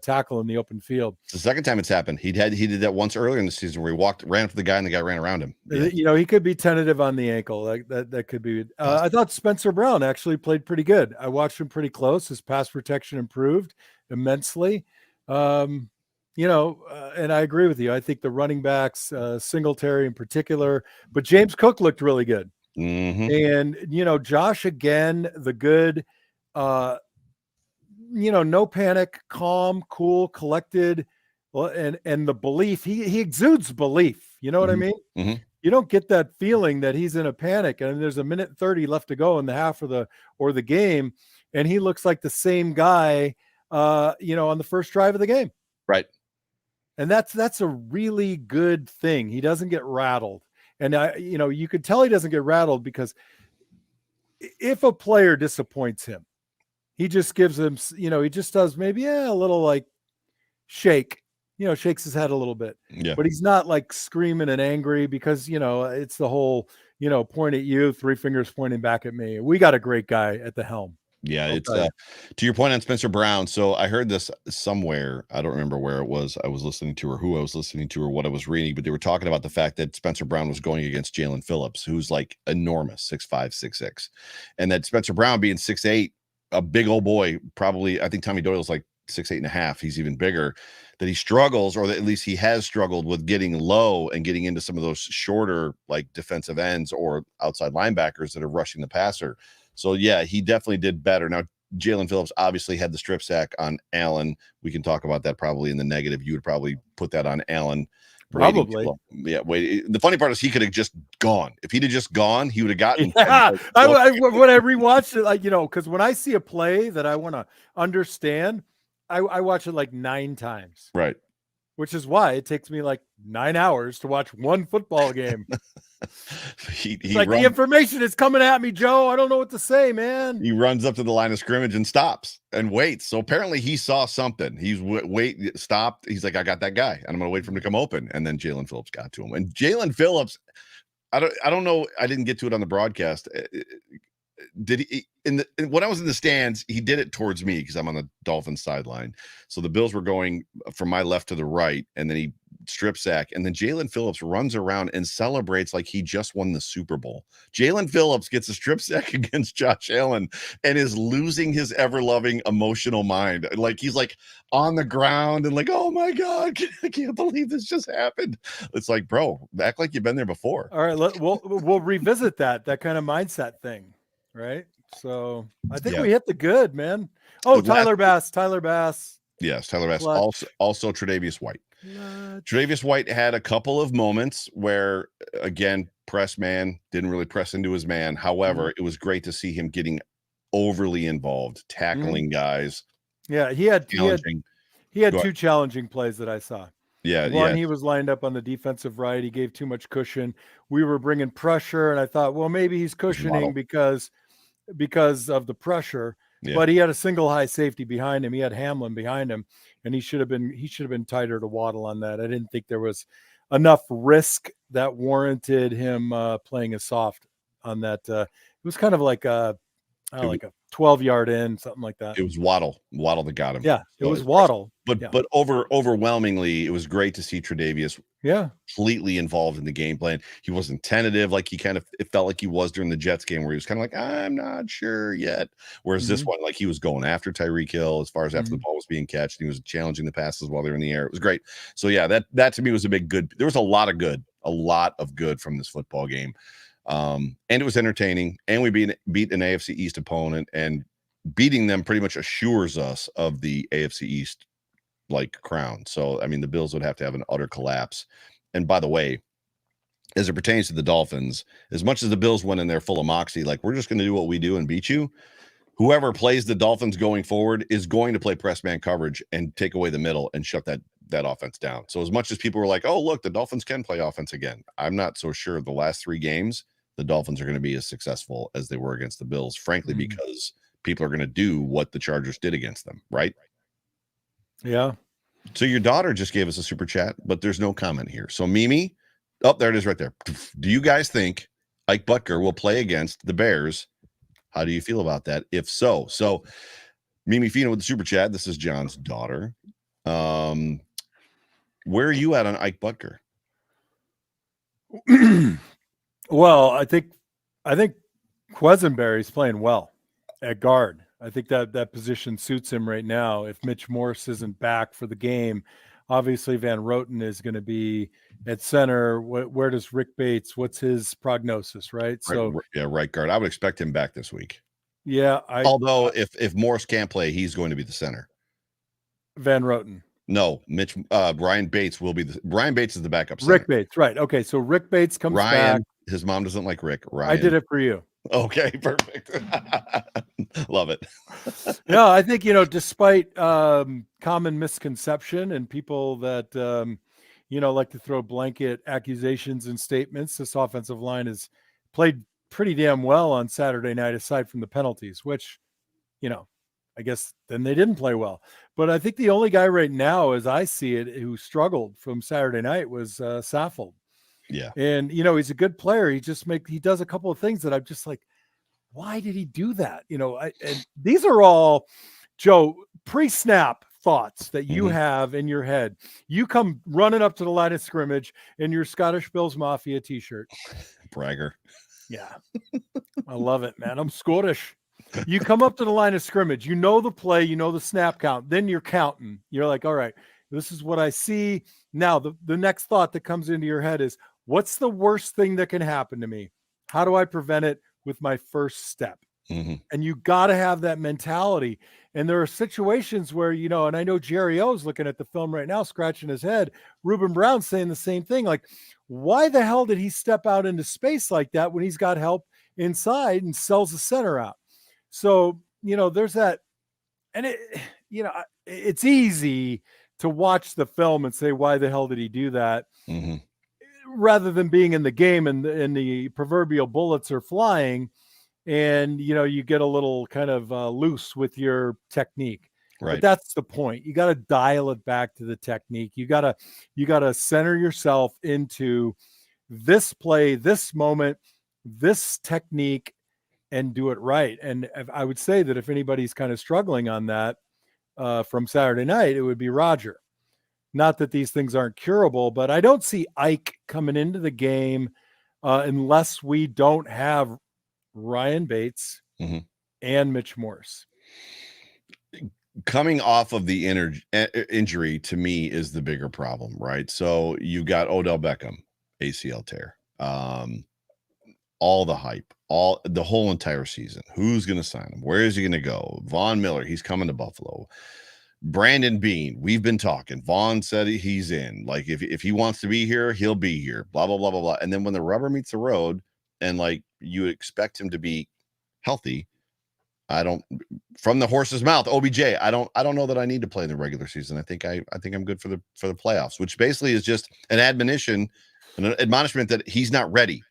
tackle in the open field. It's the second time it's happened. He did that once earlier in the season where he ran up to the guy and the guy ran around him. Yeah. He could be tentative on the ankle. That could be. I thought Spencer Brown actually played pretty good. I watched him pretty close. His pass protection improved immensely. And I agree with you. I think the running backs, Singletary in particular, but James Cook looked really good. And, Josh, again, the good, no panic, calm, cool, collected, and the belief, he exudes belief. You know what I mean? You don't get that feeling that he's in a panic and there's a minute 30 left to go in the half of the game. And he looks like the same guy, on the first drive of the game. Right. And that's a really good thing. He doesn't get rattled. And you could tell he doesn't get rattled because if a player disappoints him, he just gives him, he just does maybe a little like shake, shakes his head a little bit. Yeah. But he's not like screaming and angry because, it's the whole, point at you, 3 fingers pointing back at me. We got a great guy at the helm. Yeah, it's to your point on Spencer Brown. So I heard this somewhere. I don't remember where it was. I was listening to or who I was listening to or what I was reading, but they were talking about the fact that Spencer Brown was going against Jalen Phillips, who's like enormous, 6'5", 6'6", and that Spencer Brown being 6'8", a big old boy, probably. I think Tommy Doyle's like 6'8.5". He's even bigger. That he struggles, or that at least he has struggled with getting low and getting into some of those shorter like defensive ends or outside linebackers that are rushing the passer. So, yeah, he definitely did better. Now, Jalen Phillips obviously had the strip sack on Allen. We can talk about that probably in the negative. You would probably put that on Allen. Probably. Wait. The funny part is he could have just gone. If he'd have just gone, he would have gotten. Yeah. When I rewatched it, because when I see a play that I want to understand, I watch it like 9 times. Right. Which is why it takes me like 9 hours to watch one football game. The information is coming at me, Joe. I don't know what to say, man. He runs up to the line of scrimmage and stops and waits. So apparently he saw something. He's stopped. He's like, I got that guy, and I'm going to wait for him to come open. And then Jalen Phillips got to him. And Jalen Phillips, I don't know. I didn't get to it on the broadcast. Did he when I was in the stands, he did it towards me because I'm on the Dolphins sideline. So the Bills were going from my left to the right, and then he strip sack, and then Jalen Phillips runs around and celebrates like he just won the Super Bowl. Jalen Phillips gets a strip sack against Josh Allen and is losing his ever-loving emotional mind. Like he's like on the ground and like, oh my God, I can't believe this just happened. It's like, bro, act like you've been there before. All right, we'll revisit that kind of mindset thing. Right. So I think we hit the good, man. Oh, Tyler Bass. Yes, Tyler Bass. Also Tre'Davious White. Tre'Davious White had a couple of moments where, again, press man, didn't really press into his man. However, it was great to see him getting overly involved, tackling guys. Yeah, he had 2 challenging plays that I saw. Yeah, One, he was lined up on the defensive right. He gave too much cushion. We were bringing pressure, and I thought, well, maybe he's cushioning because of the pressure. Yeah. But he had a single high safety behind him. He had Hamlin behind him, and he should have been tighter to Waddle on that. I didn't think there was enough risk that warranted him playing as soft on that. It was kind of like a 12-yard in, something like that. It was Waddle that got him. Yeah, it was Waddle. But overwhelmingly, it was great to see Tre'Davious completely involved in the game plan. He wasn't tentative like it felt like he was during the Jets game where he was kind of like, I'm not sure yet. Whereas this one, like he was going after Tyreek Hill as far as after the ball was being catched. He was challenging the passes while they were in the air. It was great. So yeah, that to me was a big good. There was a lot of good from this football game. And it was entertaining, and we beat an AFC East opponent, and beating them pretty much assures us of the AFC East like crown. So I mean, the Bills would have to have an utter collapse. And by the way, as it pertains to the Dolphins, as much as the Bills went in there full of moxie, like we're just going to do what we do and beat you, whoever plays the Dolphins going forward is going to play press man coverage and take away the middle and shut that offense down. So as much as people were like, oh, look, the Dolphins can play offense again, I'm not so sure the last 3 games the Dolphins are going to be as successful as they were against the Bills, frankly, because people are going to do what the Chargers did against them, right? Yeah. So your daughter just gave us a super chat, but there's no comment here. So Mimi, oh, there it is right there. Do you guys think Ike Butker will play against the Bears? How do you feel about that? If so, Mimi Fina with the super chat. This is John's daughter. Where are you at on Ike Butker? Well, I think Quesenberry's playing well at guard. I think that position suits him right now. If Mitch Morse isn't back for the game, obviously Van Roten is going to be at center. Where does Rick Bates? What's his prognosis? Right. So right guard. I would expect him back this week. Yeah. Although if Morse can't play, he's going to be the center. Van Roten. No, Brian Bates will be Brian Bates is the backup center. Rick Bates, right? Okay, so Rick Bates comes back. His mom doesn't like Rick. Ryan. I did it for you. Okay, perfect. Love it. Yeah, I think despite common misconception and people that like to throw blanket accusations and statements, this offensive line has played pretty damn well on Saturday night, aside from the penalties, which I guess then they didn't play well. But I think the only guy right now, as I see it, who struggled from Saturday night was Saffold. Yeah. And, he's a good player. He does a couple of things that I'm just like, why did he do that? And these are all, Joe, pre-snap thoughts that you have in your head. You come running up to the line of scrimmage in your Scottish Bills Mafia t-shirt. Bragger. Yeah. I love it, man. I'm Scottish. You come up to the line of scrimmage, the play, the snap count, then you're counting. You're like, all right, this is what I see. Now, the next thought that comes into your head is, what's the worst thing that can happen to me? How do I prevent it with my first step? And you got to have that mentality. And there are situations where, and I know Jerry O's looking at the film right now, scratching his head. Reuben Brown's saying the same thing. Like, why the hell did he step out into space like that when he's got help inside and sells the center out? So, there's that. And it's easy to watch the film and say, why the hell did he do that? Rather than being in the game and the proverbial bullets are flying and, you get a little kind of loose with your technique. Right. But that's the point. You got to dial it back to the technique. You got to center yourself into this play, this moment, this technique, and do it right. And I would say that if anybody's kind of struggling on that from Saturday night, it would be Roger. Not that these things aren't curable, but I don't see Ike coming into the game unless we don't have Ryan Bates and Mitch Morse. Coming off of the injury, to me, is the bigger problem, right? So you got Odell Beckham, ACL tear. All the hype, the whole entire season. Who's going to sign him? Where is he going to go? Von Miller, he's coming to Buffalo. Brandon Beane, we've been talking. Vaughn said he's in. Like, if he wants to be here, he'll be here. Blah, blah, blah, blah, blah. And then when the rubber meets the road and, like, you expect him to be healthy, from the horse's mouth, OBJ, I don't know that I need to play in the regular season. I think I'm good for the playoffs, which basically is just an admonition, an admonishment that he's not ready.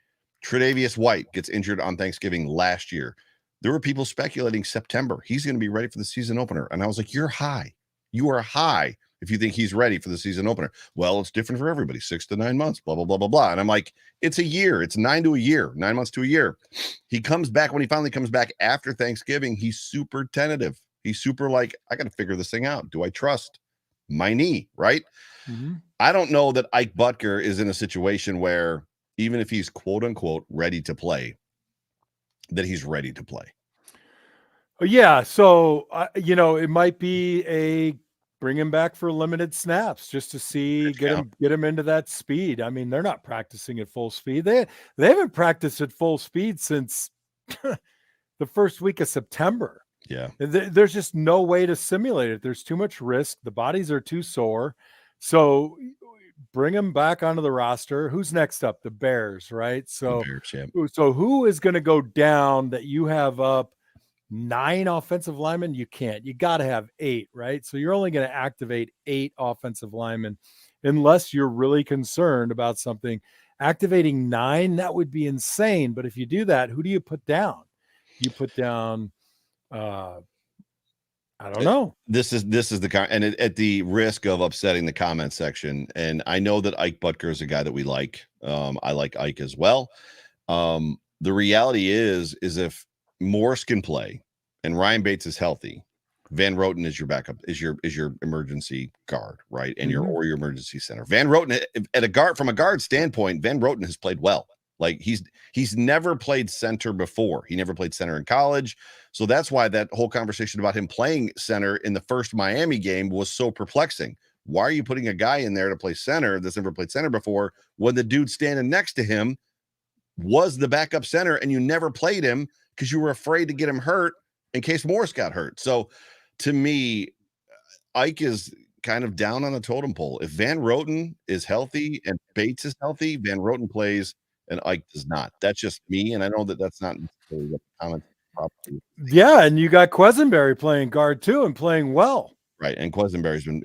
Tre'Davious White gets injured on Thanksgiving last year. There were people speculating September. He's going to be ready for the season opener. And I was like, you're high. You are high if you think he's ready for the season opener. Well, it's different for everybody. 6 to 9 months, blah, blah, blah, blah, blah. And I'm like, it's a year. It's 9 to a year, 9 months to a year. He comes back. When he finally comes back after Thanksgiving, he's super tentative. He's super like, I got to figure this thing out. Do I trust my knee? Right. I don't know that Ike Butker is in a situation where, even if he's quote unquote ready to play, that he's ready to play. Yeah. So, it might be bring him back for limited snaps just to see, get him into that speed. I mean, they're not practicing at full speed. They haven't practiced at full speed since the first week of September. Yeah. There's just no way to simulate it. There's too much risk. The bodies are too sore. So bring them back onto the roster. Who's next up? The Bears, right? So, Bears, yeah. so who is going to go down that you have up 9 offensive linemen? You can't. You got to have 8, right? So you're only going to activate 8 offensive linemen unless you're really concerned about something. Activating 9, that would be insane. But if you do that, who do you put down? You put down I don't know. This is the and at the risk of upsetting the comment section, and I know that Ike Butker is a guy that we like. I like Ike as well. The reality is if Morse can play and Ryan Bates is healthy, Van Roten is your backup, is your emergency guard, right? And your emergency center. Van Roten at a guard, from a guard standpoint, Van Roten has played well. Like he's never played center before. He never played center in college. So that's why that whole conversation about him playing center in the first Miami game was so perplexing. Why are you putting a guy in there to play center that's never played center before when the dude standing next to him was the backup center and you never played him because you were afraid to get him hurt in case Morris got hurt? So to me, Ike is kind of down on the totem pole. If Van Roten is healthy and Bates is healthy, Van Roten plays and Ike does not. That's just me, and I know that that's not necessarily what the comments probably. Yeah, and you got Quesenberry playing guard too and playing well. Right, and Quesenberry's been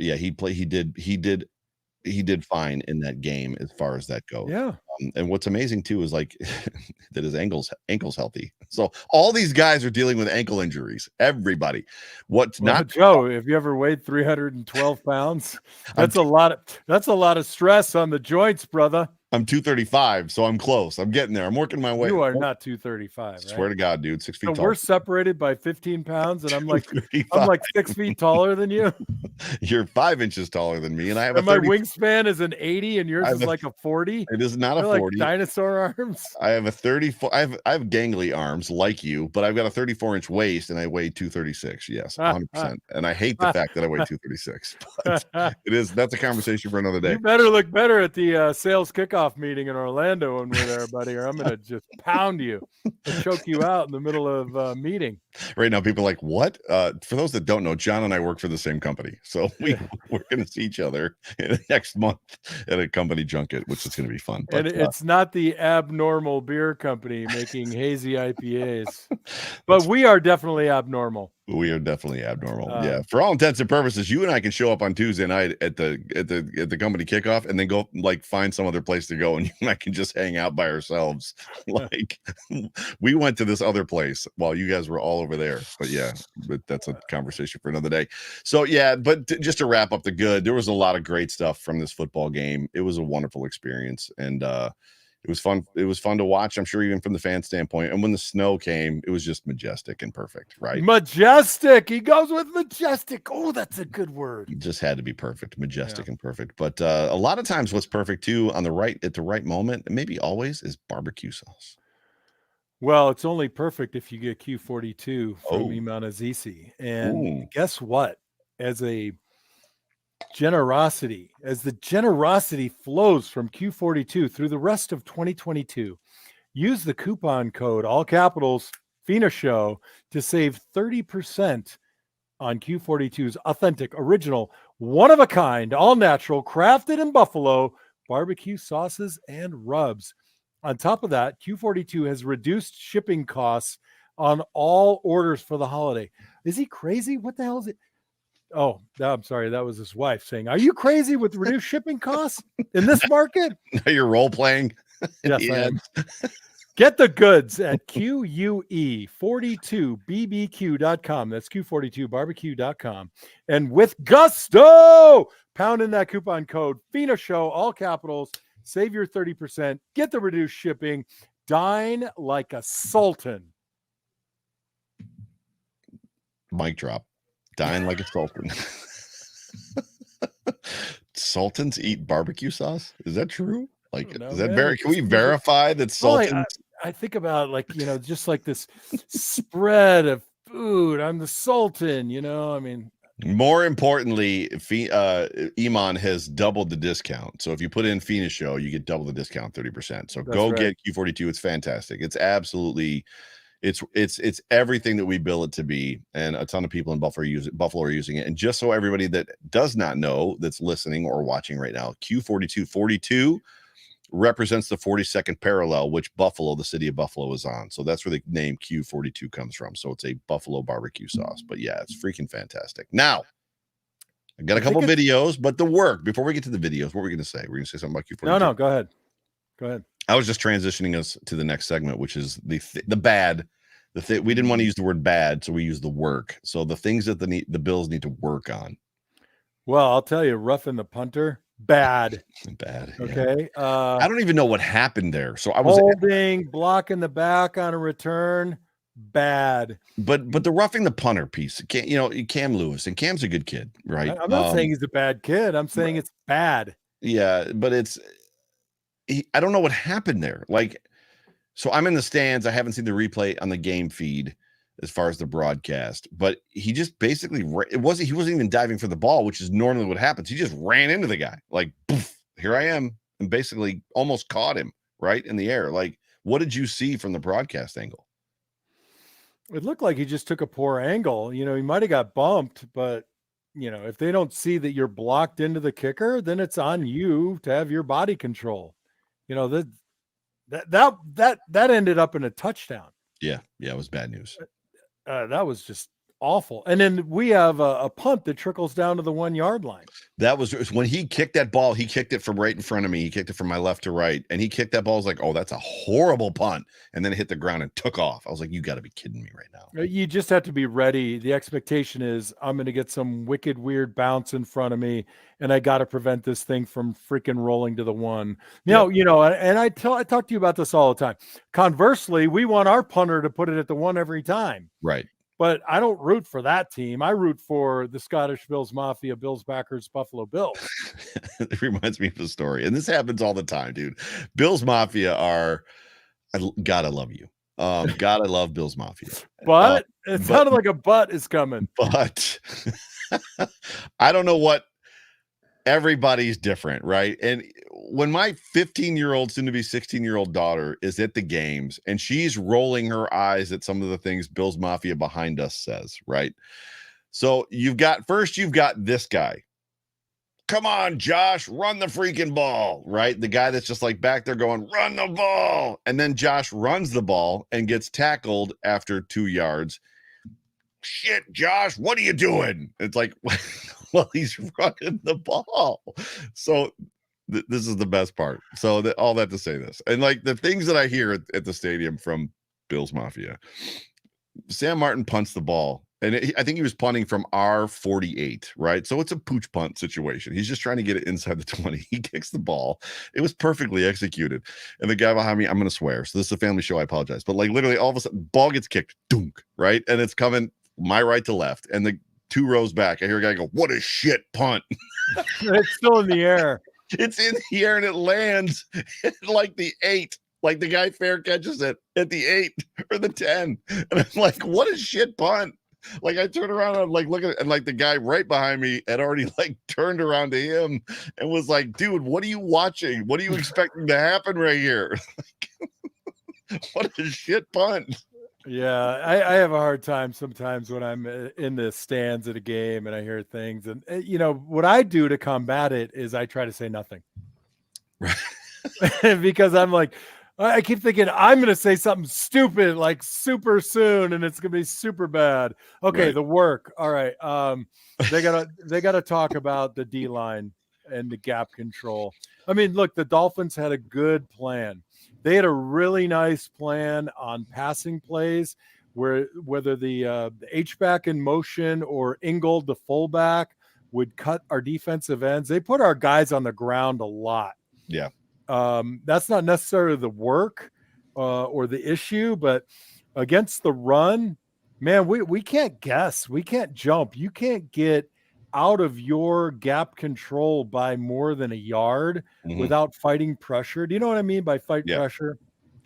he did fine in that game as far as that goes. Yeah. And what's amazing too is like that his ankles healthy. So all these guys are dealing with ankle injuries. Everybody. What's not Joe, if you ever weighed 312 pounds, that's a lot of stress on the joints, brother. I'm 235, so I'm close. I'm getting there. I'm working my way. You are not 235. Right? Swear to God, dude. 6 feet so tall. we're separated by 15 pounds, and I'm like 6 feet taller than you. You're 5 inches taller than me, and I have and my wingspan is an 80, and yours is like a 40. It is not a 40. Like dinosaur arms. I have a 34. I have gangly arms like you, but I've got a 34-inch waist, and I weigh 236. Yes, 100%. And I hate the fact that I weigh 236. But that's a conversation for another day. You better look better at the sales kickoff meeting in Orlando when we're there, buddy, or I'm gonna just pound you and choke you out in the middle of a meeting. Right now, people are like, what? For those that don't know, John and I work for the same company, so we're gonna see each other next month at a company junket, which is gonna be fun. But, and it's not the Abnormal Beer Company making hazy IPAs, but we are definitely abnormal. We are definitely abnormal. Yeah. For all intents and purposes, you and I can show up on Tuesday night at the company kickoff and then go like find some other place to go, and you and I can just hang out by ourselves. Like we went to this other place while you guys were all over there. But that's a conversation for another day. So but just to wrap up the good, there was a lot of great stuff from this football game. It was a wonderful experience, and it was fun. It was fun to watch, I'm sure, even from the fan standpoint. And when the snow came, it was just majestic and perfect, right? Majestic. He goes with majestic. Oh, that's a good word. It just had to be perfect, majestic and perfect. But a lot of times what's perfect too at the right moment, and maybe always, is barbecue sauce. Well, it's only perfect if you get Q42 from Iman Azizi. And guess what? As the generosity flows from Q42 through the rest of 2022, use the coupon code, all capitals, FINA Show, to save 30% on Q42's authentic, original, one-of-a-kind, all-natural, crafted in Buffalo barbecue sauces and rubs. On top of that, Q42 has reduced shipping costs on all orders for the holiday. Is he crazy? What the hell is it? Oh, I'm sorry. That was his wife saying, "Are you crazy with reduced shipping costs in this market?" Now you're role playing. Yes, I am. Get the goods at QUE42BBQ.com. That's Q42barbecue.com. And with gusto, pound in that coupon code FINA Show, all capitals. Save your 30%. Get the reduced shipping. Dine like a sultan. Mic drop. Dine like a sultan. Sultans eat barbecue sauce? Is that true? Like, is that can we verify that sultans? I think about just like this spread of food. I'm the sultan, I mean. More importantly, Iman has doubled the discount. So if you put in FINA Show, you get double the discount, 30%. So get Q42. It's fantastic. It's absolutely It's everything that we bill it to be, and a ton of people in Buffalo are using it. And just so everybody that does not know, that's listening or watching right now, Q4242 represents the 42nd parallel, which Buffalo, the city of Buffalo, is on. So that's where the name Q42 comes from. So it's a Buffalo barbecue sauce. But yeah, it's freaking fantastic. Now, I got a couple videos, but the work, before we get to the videos, what were we going to say? We're going to say something about Q42. No, go ahead. Go ahead. I was just transitioning us to the next segment, which is the bad. We didn't want to use the word bad, so we use the work. So the things that the Bills need to work on. Well, I'll tell you, roughing the punter, bad. Okay. Yeah. I don't even know what happened there. So I was holding, blocking the back on a return, bad. But the roughing the punter piece, Cam Lewis, and Cam's a good kid, right? I'm not saying he's a bad kid. I'm saying it's bad. Yeah, but I don't know what happened there. Like, so I'm in the stands. I haven't seen the replay on the game feed as far as the broadcast, but he just basically, he wasn't even diving for the ball, which is normally what happens. He just ran into the guy, like, poof, here I am, and basically almost caught him right in the air. Like, what did you see from the broadcast angle? It looked like he just took a poor angle. He might have got bumped, but if they don't see that you're blocked into the kicker, then it's on you to have your body control. That ended up in a touchdown. Yeah, it was bad news. That was just awful. And then we have a punt that trickles down to the 1 yard line. That was when he kicked that ball. He kicked it from right in front of me. He kicked it from my left to right, and he kicked that ball. I was like, oh, that's a horrible punt. And then it hit the ground and took off. I was like, you got to be kidding me right now. You just have to be ready. The expectation is I'm going to get some wicked, weird bounce in front of me, and I got to prevent this thing from freaking rolling to the 1. And I talk to you about this all the time. Conversely, we want our punter to put it at the 1 every time. Right. But I don't root for that team. I root for the Scottish Bills Mafia, Bills backers, Buffalo Bills. It reminds me of a story. And this happens all the time, dude. Bills Mafia God, I love you. God, I love Bills Mafia. But it sounded like a but is coming. But I don't know what. Everybody's different, right? And when my 15-year-old, soon to be 16-year-old daughter is at the games and she's rolling her eyes at some of the things Bills Mafia behind us says, right? So you've got this guy. Come on, Josh, run the freaking ball, right? The guy that's just like back there going, run the ball. And then Josh runs the ball and gets tackled after 2 yards. Shit, Josh, what are you doing? It's like, well, he's running the ball. So this is the best part. So all that to say this. And like the things that I hear at the stadium from Bills Mafia, Sam Martin punts the ball. And I think he was punting from R48, right? So it's a pooch punt situation. He's just trying to get it inside the 20. He kicks the ball. It was perfectly executed. And the guy behind me, I'm going to swear. So this is a family show. I apologize. But like literally all of a sudden, ball gets kicked. Dunk, right? And it's coming my right to left. And the 2 rows back, I hear a guy go, what a shit punt. It's still in the air. It's in the air and it lands at like the 8. Like the guy fair catches it at the 8 or the 10. And I'm like, what a shit punt. Like I turned around and I'm like looking at it, and like the guy right behind me had already like turned around to him and was like, dude, what are you watching? What are you expecting to happen right here? What a shit punt. Yeah, I have a hard time sometimes when I'm in the stands at a game and I hear things. And, what I do to combat it is I try to say nothing. Right. Because I'm like, I keep thinking I'm going to say something stupid like super soon and it's going to be super bad. Okay, right. The work. All right. They got to talk about the D-line and the gap control. I mean, look, the Dolphins had a good plan. They had a really nice plan on passing plays where whether the H-back in motion or Ingold, the fullback, would cut our defensive ends. They put our guys on the ground a lot. Yeah. That's not necessarily the work or the issue, but against the run, man, we can't guess. We can't jump. You can't get out of your gap control by more than a yard without fighting pressure. Do you know what I mean by pressure?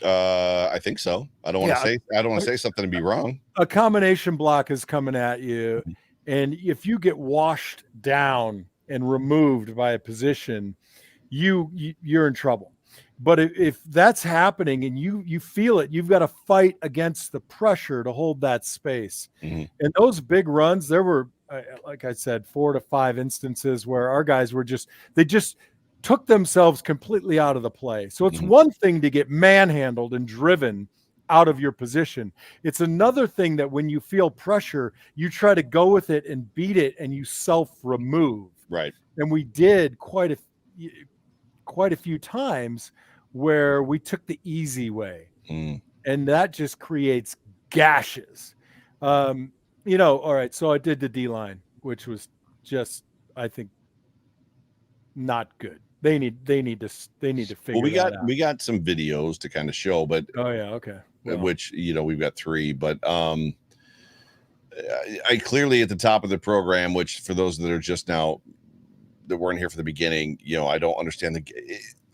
I think so. I don't want to say something and be wrong. A combination block is coming at you, and if you get washed down and removed by a position, you're in trouble. But if that's happening and you feel it, you've got to fight against the pressure to hold that space. Mhm. And those big runs, there were, like I said, 4 to 5 instances where our guys were they just took themselves completely out of the play. So it's one thing to get manhandled and driven out of your position. It's another thing that when you feel pressure, you try to go with it and beat it, and you self-remove. Right. And we did quite a few times where we took the easy way, and that just creates gashes. All right, so I did the D-line, which was just, I think, not good. They need to figure Well, that out. we got some videos to kind of show, but Oh yeah, okay. Well, which we've got 3, but I clearly at the top of the program, which for those that are just now that weren't here for the beginning, I don't understand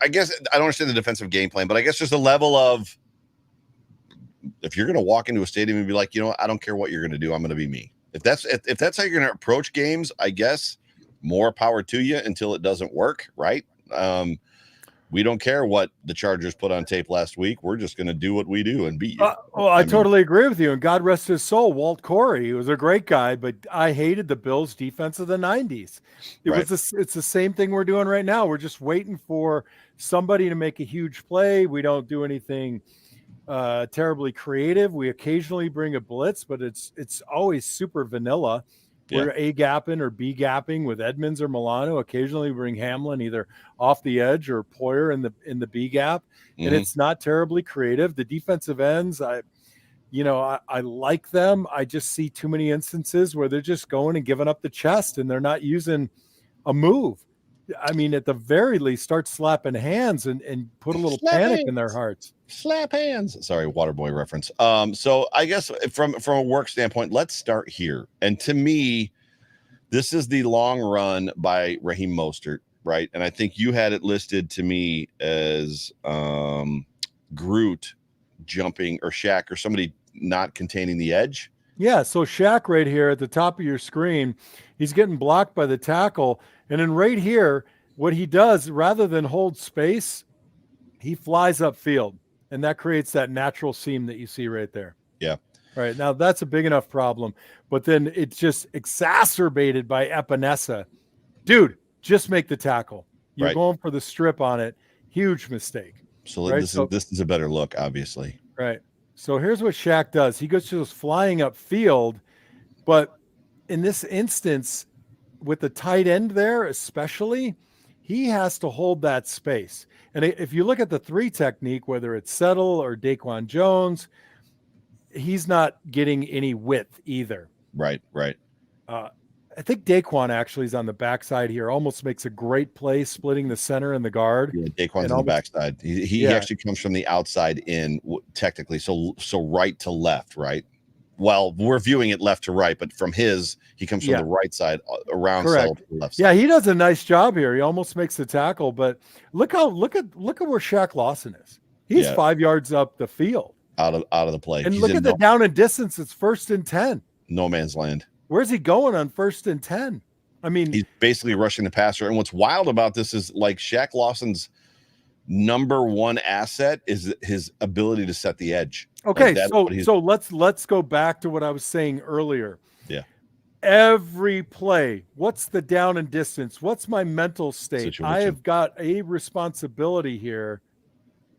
I guess I don't understand the defensive game plan, but I guess there's a level of, if you're going to walk into a stadium and be like, I don't care what you're going to do, I'm going to be me. If that's how you're going to approach games, I guess more power to you until it doesn't work, right? We don't care what the Chargers put on tape last week. We're just going to do what we do and beat you. I totally agree with you. And God rest his soul, Walt Corey. He was a great guy, but I hated the Bills' defense of the 90s. It's the same thing we're doing right now. We're just waiting for somebody to make a huge play. We don't do anything terribly creative. We occasionally bring a blitz, but it's always super vanilla. We're A-gapping or B-gapping with Edmonds or Milano. Occasionally we bring Hamlin either off the edge or Poyer in the B-gap, and it's not terribly creative. The defensive ends, I like them. I just see too many instances where they're just going and giving up the chest, and they're not using a move. I mean, at the very least, start slapping hands and put a little panic in their hearts. Slap hands. Sorry, Waterboy reference. So I guess from a work standpoint, let's start here. And to me, this is the long run by Raheem Mostert, right? And I think you had it listed to me as Groot jumping, or Shaq, or somebody not containing the edge. Yeah, so Shaq right here at the top of your screen, he's getting blocked by the tackle. And then right here, what he does, rather than hold space, he flies upfield. And that creates that natural seam that you see right there. Yeah. Right. Now, that's a big enough problem. But then it's just exacerbated by Epinesa. Dude, just make the tackle. You're going for the strip on it. Huge mistake. So this is a better look, obviously. Right. So here's what Shaq does. He goes just flying upfield, but in this instance, with the tight end there especially, he has to hold that space. And if you look at the 3 technique, whether it's Settle or Daquan Jones, he's not getting any width either. Right. I think Daquan actually is on the backside here, almost makes a great play splitting the center and the guard. Yeah, Daquan's on the backside. He actually comes from the outside in, technically. So right to left, right? Well, we're viewing it left to right, but he comes from the right side around to the left side. Yeah, he does a nice job here. He almost makes the tackle, but look at where Shaq Lawson is. He's 5 yards up the field. Out of the play. And look at the down and distance. It's 1st and 10. No man's land. Where's he going on 1st and 10? I mean, he's basically rushing the passer. And what's wild about this is, like, Shaq Lawson's number one asset is his ability to set the edge. Okay, so let's go back to what I was saying earlier. Yeah. Every play, what's the down and distance? What's my mental state? Situation. I have got a responsibility here.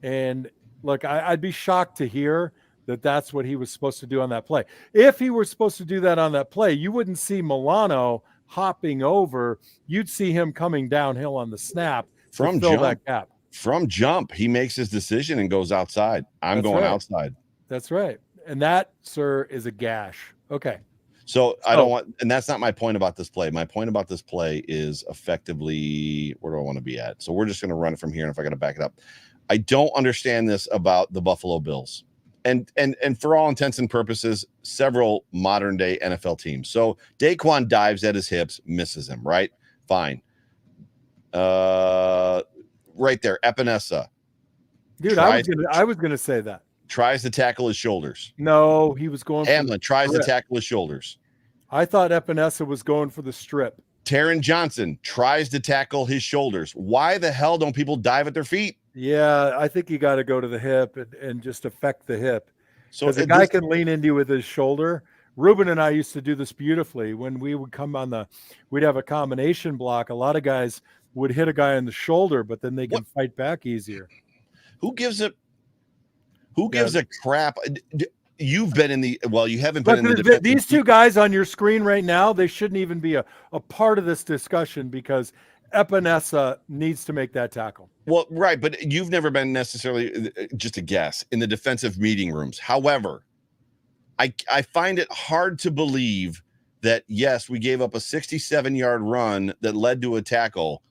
And look, I'd be shocked to hear that that's what he was supposed to do on that play. If he were supposed to do that on that play, you wouldn't see Milano hopping over. You'd see him coming downhill on the snap from fill that gap. From jump, he makes his decision and goes outside. I'm going outside. That's right. And that, sir, is a gash. Okay. So I don't want, and that's not my point about this play. My point about this play is effectively, where do I want to be at? So we're just going to run it from here. And if I got to back it up, I don't understand this about the Buffalo Bills. And for all intents and purposes, several modern day NFL teams. So Daquan dives at his hips, misses him, right? Fine. Right there, Epinesa. Dude, I was gonna say that. Tries to tackle his shoulders. No, he was going. Hamlin tries to tackle his shoulders. I thought Epinesa was going for the strip. Taron Johnson tries to tackle his shoulders. Why the hell don't people dive at their feet? Yeah, I think you got to go to the hip and just affect the hip. So Because a guy can lean into you with his shoulder. Ruben and I used to do this beautifully. When we would come we'd have a combination block. A lot of guys would hit a guy in the shoulder, but then they can fight back easier. Who gives a crap? You've been in the you haven't been in the these two guys on your screen right now, they shouldn't even be a part of this discussion because Epinesa needs to make that tackle. Well, right, but you've never been necessarily, just a guess, in the defensive meeting rooms. However, I find it hard to believe that, yes, we gave up a 67-yard run that led to a tackle.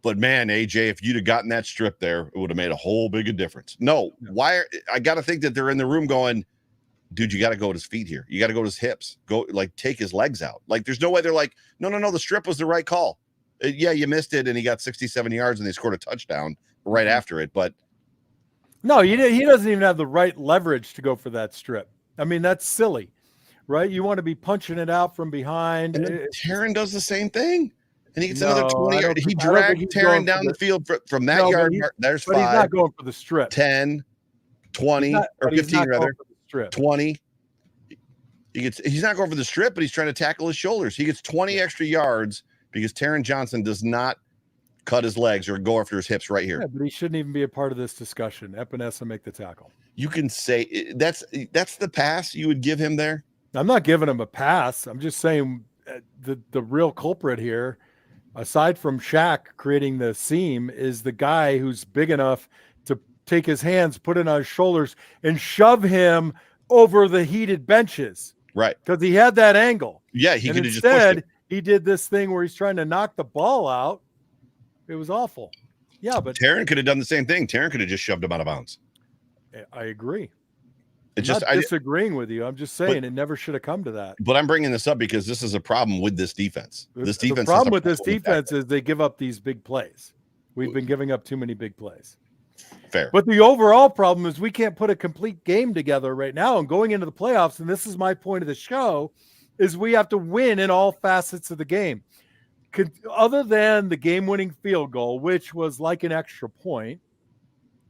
But, man, AJ, if you'd have gotten that strip there, it would have made a whole big difference. No, I got to think that they're in the room going, dude, you got to go at his feet here. You got to go to his hips. Go, take his legs out. There's no way they're like, no, the strip was the right call. Yeah, you missed it, and he got 67 yards, and they scored a touchdown right after it. But no, he doesn't even have the right leverage to go for that strip. I mean, that's silly, right? You want to be punching it out from behind. And Taron does the same thing, and he gets another 20 yards. He dragged Taron down the field from that yard. There's 5. But he's not going for the strip. 10, 20, or 15 rather. 20. He's not going for the strip, but he's trying to tackle his shoulders. He gets 20 extra yards because Taron Johnson does not cut his legs or go after his hips right here. Yeah, but he shouldn't even be a part of this discussion. Epinesa make the tackle. You can say that's the pass you would give him there. I'm not giving him a pass. I'm just saying the real culprit here, aside from Shaq creating the seam, is the guy who's big enough to take his hands, put it on his shoulders, and shove him over the heated benches. Right. Because he had that angle. Yeah, he could have just pushed it. He did this thing where he's trying to knock the ball out. It was awful. Yeah, but Taron could have done the same thing. Taron could have just shoved him out of bounds. I agree. It's I'm not disagreeing with you. I'm just saying it never should have come to that. But I'm bringing this up because this is a problem with this defense. The problem with this defense is they give up these big plays. We've been giving up too many big plays. Fair. But the overall problem is we can't put a complete game together right now. And going into the playoffs, and this is my point of the show, is we have to win in all facets of the game. Other than the game-winning field goal, which was like an extra point,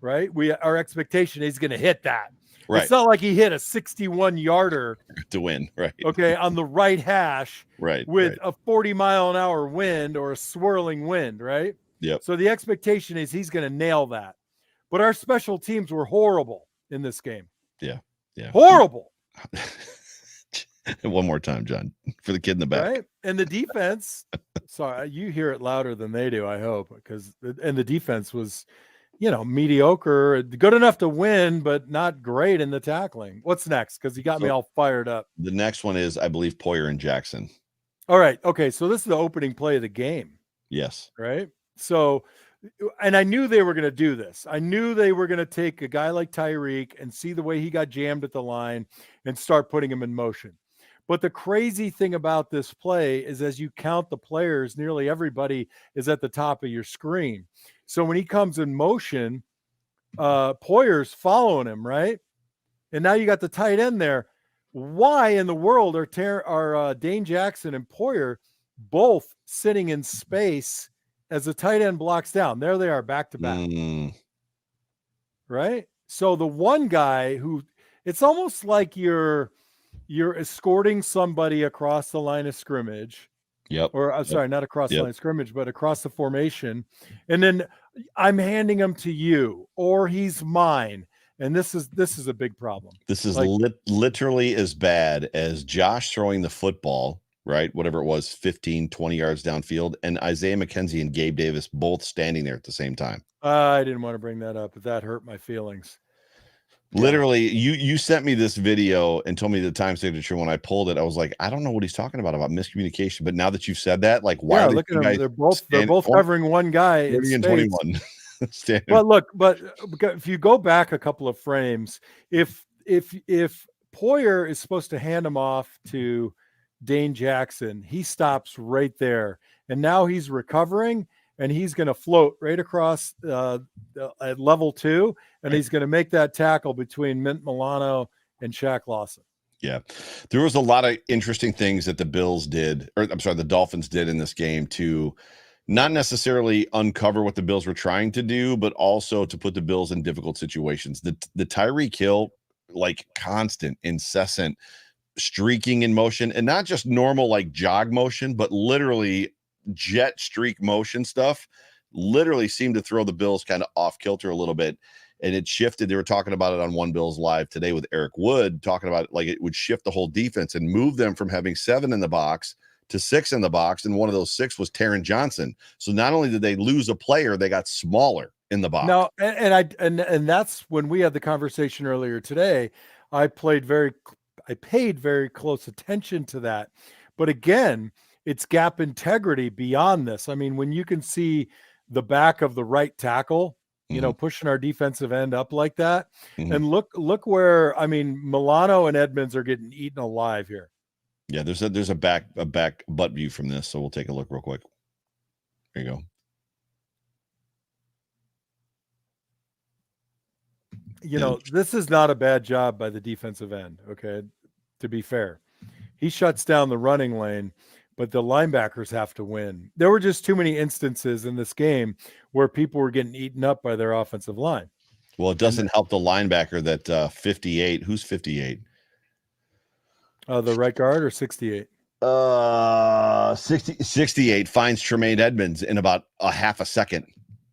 right? Our expectation is he's going to hit that. Right. It's not like he hit a 61-yarder to win, right? Okay, on the right hash, right, with a 40-mile-an-hour wind or a swirling wind, right? Yep. So the expectation is he's going to nail that. But our special teams were horrible in this game. Yeah. Horrible. One more time, John, for the kid in the back. Right? And the defense, sorry, you hear it louder than they do, I hope, because the defense was, mediocre, good enough to win, but not great in the tackling. What's next? Because he got me all fired up. The next one is, I believe, Poyer and Jackson. All right. Okay. So this is the opening play of the game. Yes. Right. So, and I knew they were going to do this. I knew they were going to take a guy like Tyreek and see the way he got jammed at the line and start putting him in motion. But the crazy thing about this play is as you count the players, nearly everybody is at the top of your screen. So when he comes in motion, Poyer's following him, right? And now you got the tight end there. Why in the world are Dane Jackson and Poyer both sitting in space as the tight end blocks down? There they are, back to back. Right? So the one guy who, it's almost like you're escorting somebody across the line of scrimmage. Yep. Or I'm sorry, not across the line of scrimmage, but across the formation. And then I'm handing him to you, or he's mine. And this is a big problem. This is literally as bad as Josh throwing the football, right? Whatever it was, 15, 20 yards downfield, and Isaiah McKenzie and Gabe Davis both standing there at the same time. I didn't want to bring that up, but that hurt my feelings. Literally, you sent me this video and told me the time signature. When I pulled it, I was like, I don't know what he's talking about miscommunication. But now that you've said that, why? Look at them. They're both covering one guy. 30 and 21. But look, if you go back a couple of frames, if Poyer is supposed to hand him off to Dane Jackson, he stops right there, and now he's recovering. And he's going to float right across at level 2, and he's going to make that tackle between Mint Milano and Shaq Lawson. Yeah, there was a lot of interesting things that the Dolphins did in this game to not necessarily uncover what the Bills were trying to do, but also to put the Bills in difficult situations. The Tyreek Hill, like constant, incessant streaking in motion, and not just normal like jog motion, but literally jet streak motion stuff, literally seemed to throw the Bills kind of off kilter a little bit. And it shifted. They were talking about it on One Bills Live today with Eric Wood, talking about it, like it would shift the whole defense and move them from having 7 in the box to 6 in the box. And one of those 6 was Taron Johnson. So not only did they lose a player, they got smaller in the box. No, and that's when we had the conversation earlier today. I paid very close attention to that. But again, it's gap integrity beyond this. I mean, when you can see the back of the right tackle, you know, pushing our defensive end up like that. And look where, I mean, Milano and Edmonds are getting eaten alive here. Yeah, there's a back butt view from this, so we'll take a look real quick. There you go. You know, this is not a bad job by the defensive end, okay? To be fair. He shuts down the running lane, but the linebackers have to win. There were just too many instances in this game where people were getting eaten up by their offensive line. Well, it doesn't help the linebacker that 58. Who's 58? The right guard or 68? 68 finds Tremaine Edmonds in about a half a second,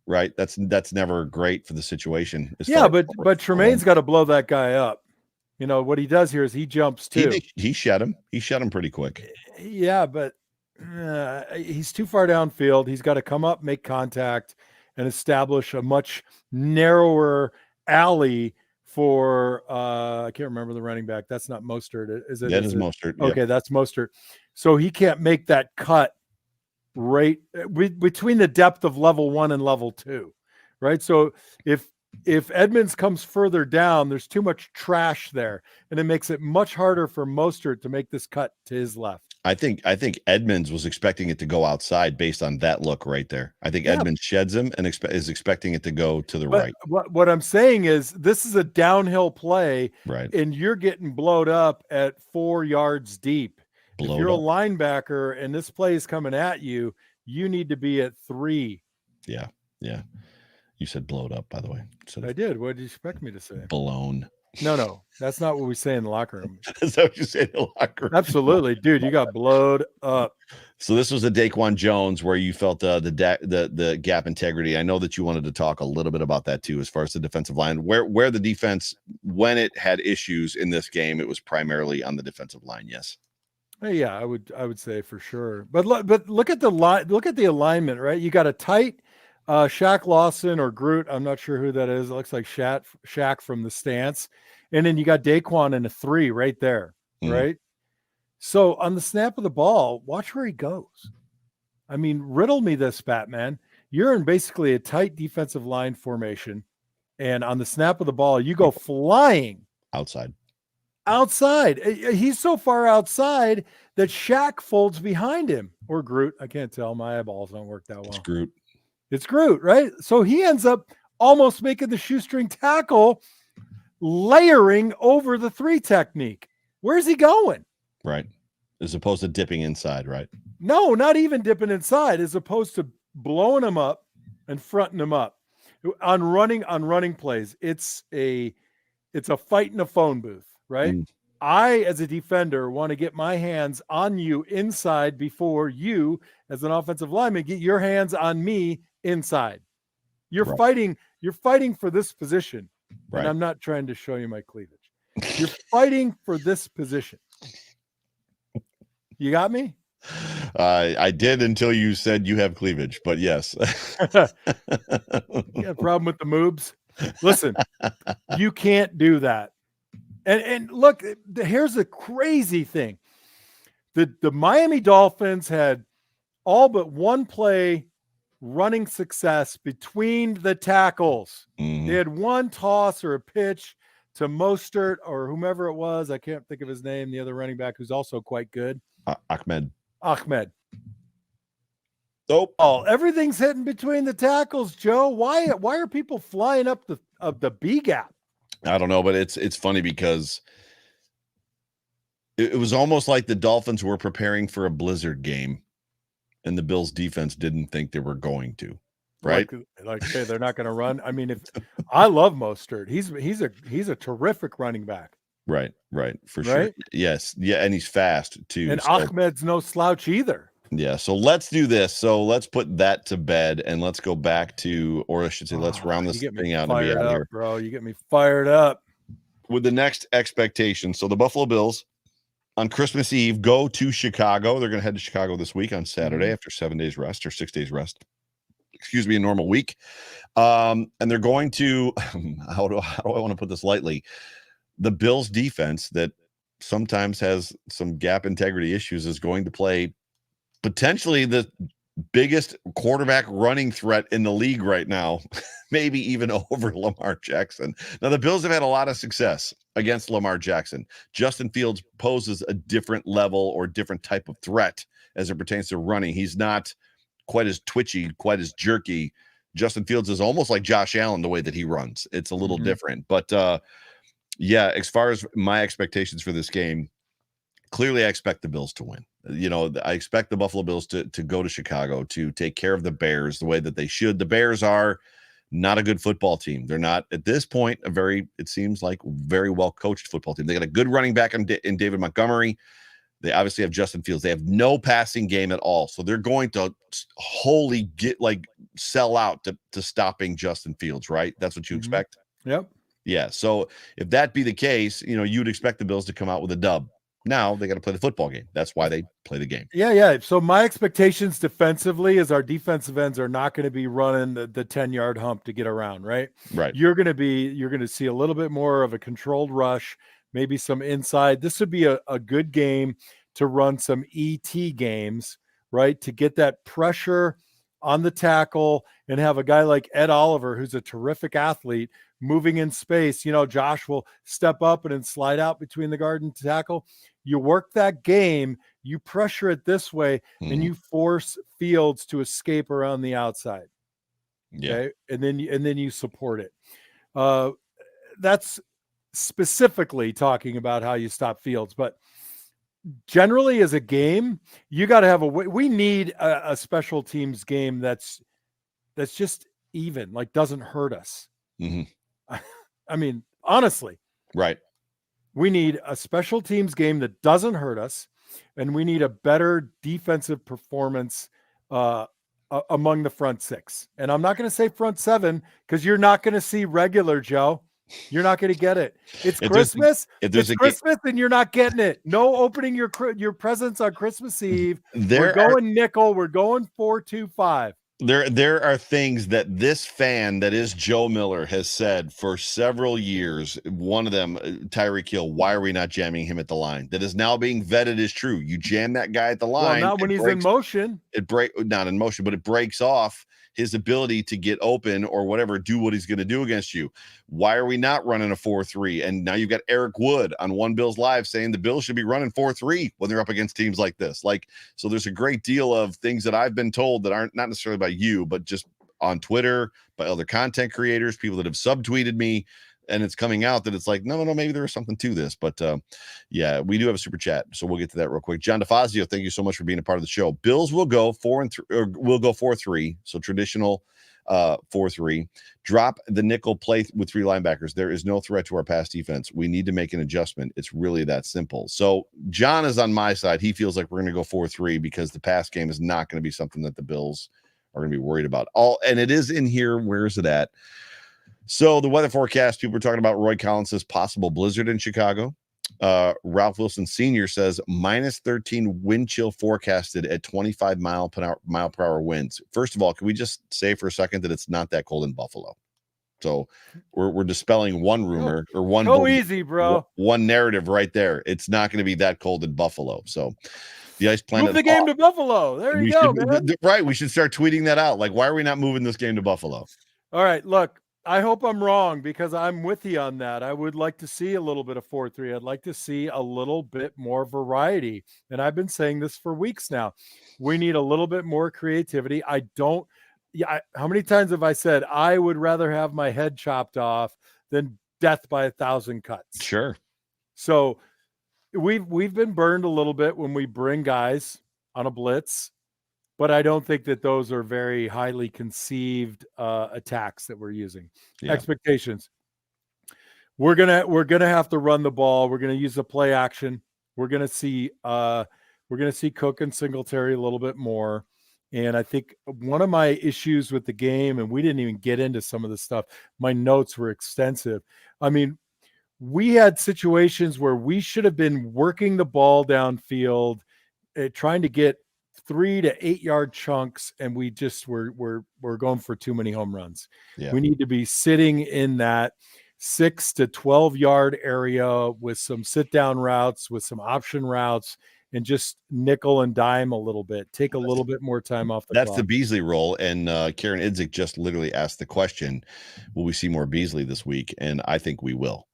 right? That's never great for the situation. Yeah, but Tremaine's got to blow that guy up. You know, what he does here is he jumps too. He shed him. He shed him pretty quick. Yeah, but he's too far downfield. He's got to come up, make contact, and establish a much narrower alley for I can't remember the running back. That's not Mostert, is it? That is Mostert. Okay, that's Mostert. So he can't make that cut right between the depth of level 1 and level 2, right? So if Edmonds comes further down, there's too much trash there, and it makes it much harder for Mostert to make this cut to his left. I think Edmonds was expecting it to go outside based on that look right there. I think Edmonds sheds him and is expecting it to go to the right. What I'm saying is this is a downhill play, right? And you're getting blowed up at 4 yards deep. If you're a linebacker and this play is coming at you, you need to be at 3. Yeah. You said blowed up, by the way. I did. What did you expect me to say? Blown. No, that's not what we say in the locker room. Is that what you say in the locker room? Absolutely, dude. You got blowed up. So this was a Daquan Jones where you felt the gap integrity. I know that you wanted to talk a little bit about that too, as far as the defensive line, where the defense, when it had issues in this game, it was primarily on the defensive line. Yes. Yeah, I would say for sure. But look at the line. Look at the alignment, right? You got a tight Shaq Lawson or Groot. I'm not sure who that is. It looks like Shaq from the stance. And then you got Daquan in a 3 right there, right? So on the snap of the ball, watch where he goes. I mean, riddle me this, Batman. You're in basically a tight defensive line formation. And on the snap of the ball, you go flying. Outside. He's so far outside that Shaq folds behind him. Or Groot. I can't tell. My eyeballs don't work that well. It's Groot, right? So he ends up almost making the shoestring tackle, layering over the 3 technique. Where's he going? Right. As opposed to dipping inside, right? No, not even dipping inside, as opposed to blowing him up and fronting him up. On running plays, it's a fight in a phone booth, right? I, as a defender, want to get my hands on you inside before you, as an offensive lineman, get your hands on me inside. You're fighting for this position. Right. And I'm not trying to show you my cleavage. You're fighting for this position. You got me? I did until you said you have cleavage, but yes. You got a problem with the moobs? Listen, you can't do that. And look, here's the crazy thing. The Miami Dolphins had all but one play running success between the tackles. They had one toss or a pitch to Mostert or whomever it was. I can't think of his name, the other running back who's also quite good. Ahmed. Nope. Oh, everything's hitting between the tackles, Joe. Why are people flying up the B gap? I don't know, but it's funny because it was almost like the Dolphins were preparing for a blizzard game. and the Bills defense didn't think they were going to, right? Like okay, they're not going to run. I mean, if I love Mostert, he's a terrific running back. Right, for sure. Right? Yes, yeah, and he's fast too. And so- Ahmed's no slouch either. Yeah, so let's do this. So let's put that to bed and let's go back to, or I should say, let's round this thing out and be Fired out of up, here bro. You get me fired up. with the next expectation. So the Buffalo Bills on Christmas Eve go to Chicago. They're going to head to Chicago this week on Saturday after 7 days rest or 6 days rest. Excuse me, a normal week. And they're going to, how do I want to put this lightly? The Bills defense that sometimes has some gap integrity issues is going to play potentially the biggest quarterback running threat in the league right now, maybe even over Lamar Jackson. Now, the Bills have had a lot of success against Lamar Jackson. Justin Fields poses a different level or different type of threat as it pertains to running. He's not quite as twitchy, quite as jerky. Justin Fields is almost like Josh Allen, the way that he runs. It's a little different. But yeah, as far as my expectations for this game, clearly I expect the Bills to win. I expect the Buffalo Bills to go to Chicago to take care of the Bears the way that they should. The Bears are not a good football team. They're not at this point it seems like very well coached football team. They got a good running back in David Montgomery. They obviously have Justin Fields. They have no passing game at all. So they're going to wholly sell out to stopping Justin Fields, right? That's what you expect. Yep. Yeah. So if that be the case, you'd expect the Bills to come out with a dub. Now they got to play the football game. That's why they play the game. Yeah. So my expectations defensively is our defensive ends are not going to be running the 10-yard hump to get around, right? Right. You're going to see a little bit more of a controlled rush, maybe some inside. This would be a good game to run some ET games, right? To get that pressure on the tackle and have a guy like Ed Oliver, who's a terrific athlete, moving in space. Josh will step up and then slide out between the guard and tackle. You work that game, you pressure it this way, and you force Fields to escape around the outside. Yeah. Okay. And then you support it. That's specifically talking about how you stop Fields, but generally as a game, you got to have we need a special teams game that's just even, like doesn't hurt us. I mean, honestly, right. We need a special teams game that doesn't hurt us, and we need a better defensive performance among the front six. And I'm not going to say front seven because you're not going to see regular, Joe. You're not going to get it. It's Christmas. It's Christmas, and you're not getting it. No opening your presents on Christmas Eve. We're going nickel. We're going 4-2-5. There are things that this fan that is Joe Miller has said for several years. One of them, Tyreek Hill, why are we not jamming him at the line? That is now being vetted as true. You jam that guy at the line. Well, not when he's in motion. Not in motion, but it breaks off his ability to get open or whatever, do what he's going to do against you. Why are we not running a 4-3? And now you've got Eric Wood on One Bills Live saying the Bills should be running 4-3 when they're up against teams like this. So there's a great deal of things that I've been told that aren't not necessarily by you, but just on Twitter, by other content creators, people that have subtweeted me. And it's coming out that it's like, no, maybe there was something to this. But yeah, we do have a super chat. So we'll get to that real quick. John DeFazio, thank you so much for being a part of the show. Bills will go 4-3. So traditional 4-3. Drop the nickel play with three linebackers. There is no threat to our pass defense. We need to make an adjustment. It's really that simple. So John is on my side. He feels like we're going to go 4-3 because the pass game is not going to be something that the Bills are going to be worried about. And it is in here. Where is it at? So the weather forecast, people are talking about Roy Collins says possible blizzard in Chicago. Ralph Wilson Sr. says -13 wind chill forecasted at 25 mile per hour winds. First of all, can we just say for a second that it's not that cold in Buffalo? So we're dispelling one rumor or one. Go easy, bro. One narrative right there. It's not going to be that cold in Buffalo. So the ice planet. Move the game to Buffalo. There you go, man. Right. We should start tweeting that out. Like, why are we not moving this game to Buffalo? All right. Look, I hope I'm wrong because I'm with you on that. I would like to see a little bit of 4-3. I'd like to see a little bit more variety. And I've been saying this for weeks now. We need a little bit more creativity. How many times have I said I would rather have my head chopped off than death by 1,000 cuts? Sure. So we've been burned a little bit when we bring guys on a blitz but I don't think that those are very highly conceived attacks that we're using. Yeah. Expectations. We're gonna have to run the ball. We're gonna use the play action. We're gonna see Cook and Singletary a little bit more. And I think one of my issues with the game, and we didn't even get into some of the stuff, my notes were extensive. I mean, we had situations where we should have been working the ball downfield, trying to get 3 to 8 yard chunks, and we just we're going for too many home runs. Yeah. We need to be sitting in that 6 to 12 yard area with some sit down routes, with some option routes, and just nickel and dime a little bit. Take a little bit more time off the That's clock. the Beasley role. And Karen Idzik just literally asked the question, will we see more Beasley this week? And I think we will.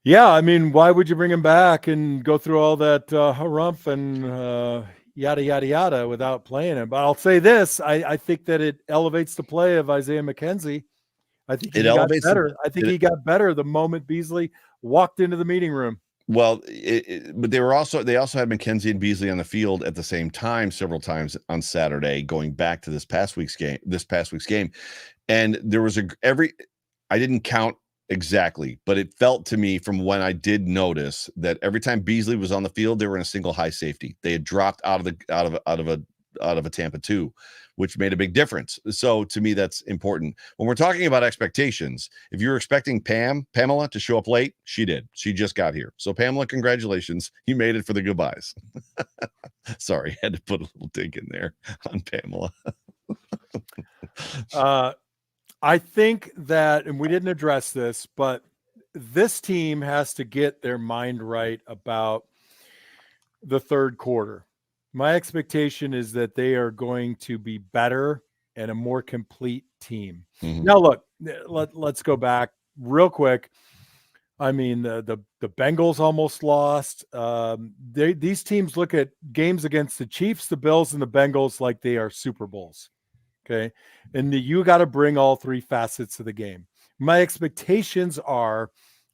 Yeah, I mean, why would you bring him back and go through all that harumph and yada, yada, yada without playing him? But I'll say this. I think that it elevates the play of Isaiah McKenzie. I think he got better. I think he got better the moment Beasley walked into the meeting room. Well, but they also had McKenzie and Beasley on the field at the same time several times on Saturday, going back to this past week's game. And there was I didn't count exactly, but it felt to me from when I did notice that every time Beasley was on the field, they were in a single high safety. They had dropped out of a Tampa 2, which made a big difference. So to me, that's important. When we're talking about expectations, if you're expecting Pamela to show up late, she did. She just got here. So Pamela, congratulations. You made it for the goodbyes. Sorry, had to put a little dig in there on Pamela. I think that, and we didn't address this, but this team has to get their mind right about the third quarter. My expectation is that they are going to be better and a more complete team. Mm-hmm. Now, look, let's go back real quick. I mean, the Bengals almost lost. These teams look at games against the Chiefs, the Bills, and the Bengals like they are Super Bowls. Okay. And you got to bring all three facets of the game. My expectations are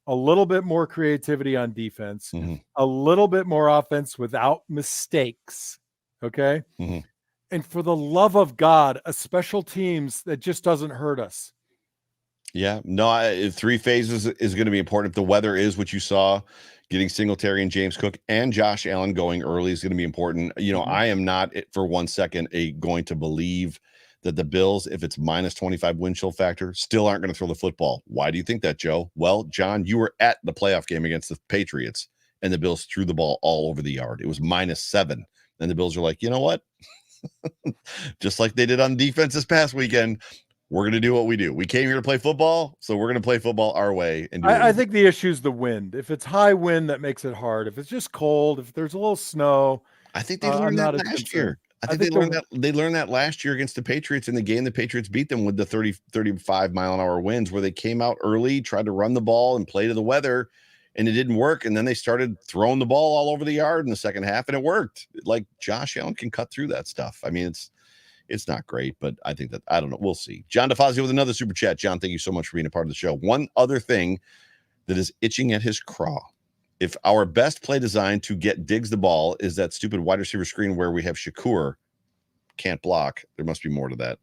a little bit more creativity on defense, mm-hmm. a little bit more offense without mistakes. Okay. Mm-hmm. And for the love of God, a special teams that just doesn't hurt us. Yeah. No, 3 phases is going to be important. If the weather is what you saw, getting Singletary and James Cook and Josh Allen going early is going to be important. You know, I am not for 1 second going to believe that the Bills, if it's minus 25 wind chill factor, still aren't going to throw the football. Why do you think that, Joe? Well, John, you were at the playoff game against the Patriots, and the Bills threw the ball all over the yard. It was -7. And the Bills are like, you know what? Just like they did on defense this past weekend, we're going to do what we do. We came here to play football, so we're going to play football our way. And I think the issue is the wind. If it's high wind, that makes it hard. If it's just cold, if there's a little snow, I think they learned that last year. I think they learned that last year against the Patriots in the game. The Patriots beat them with the 35 mile an hour winds, where they came out early, tried to run the ball and play to the weather, and it didn't work. And then they started throwing the ball all over the yard in the second half, and it worked. Like Josh Allen can cut through that stuff. I mean, it's not great, but I think that, I don't know. We'll see. John DeFazio with another super chat. John, thank you so much for being a part of the show. One other thing that is itching at his craw. If our best play design to get Diggs the ball is that stupid wide receiver screen where we have Shakur can't block, there must be more to that.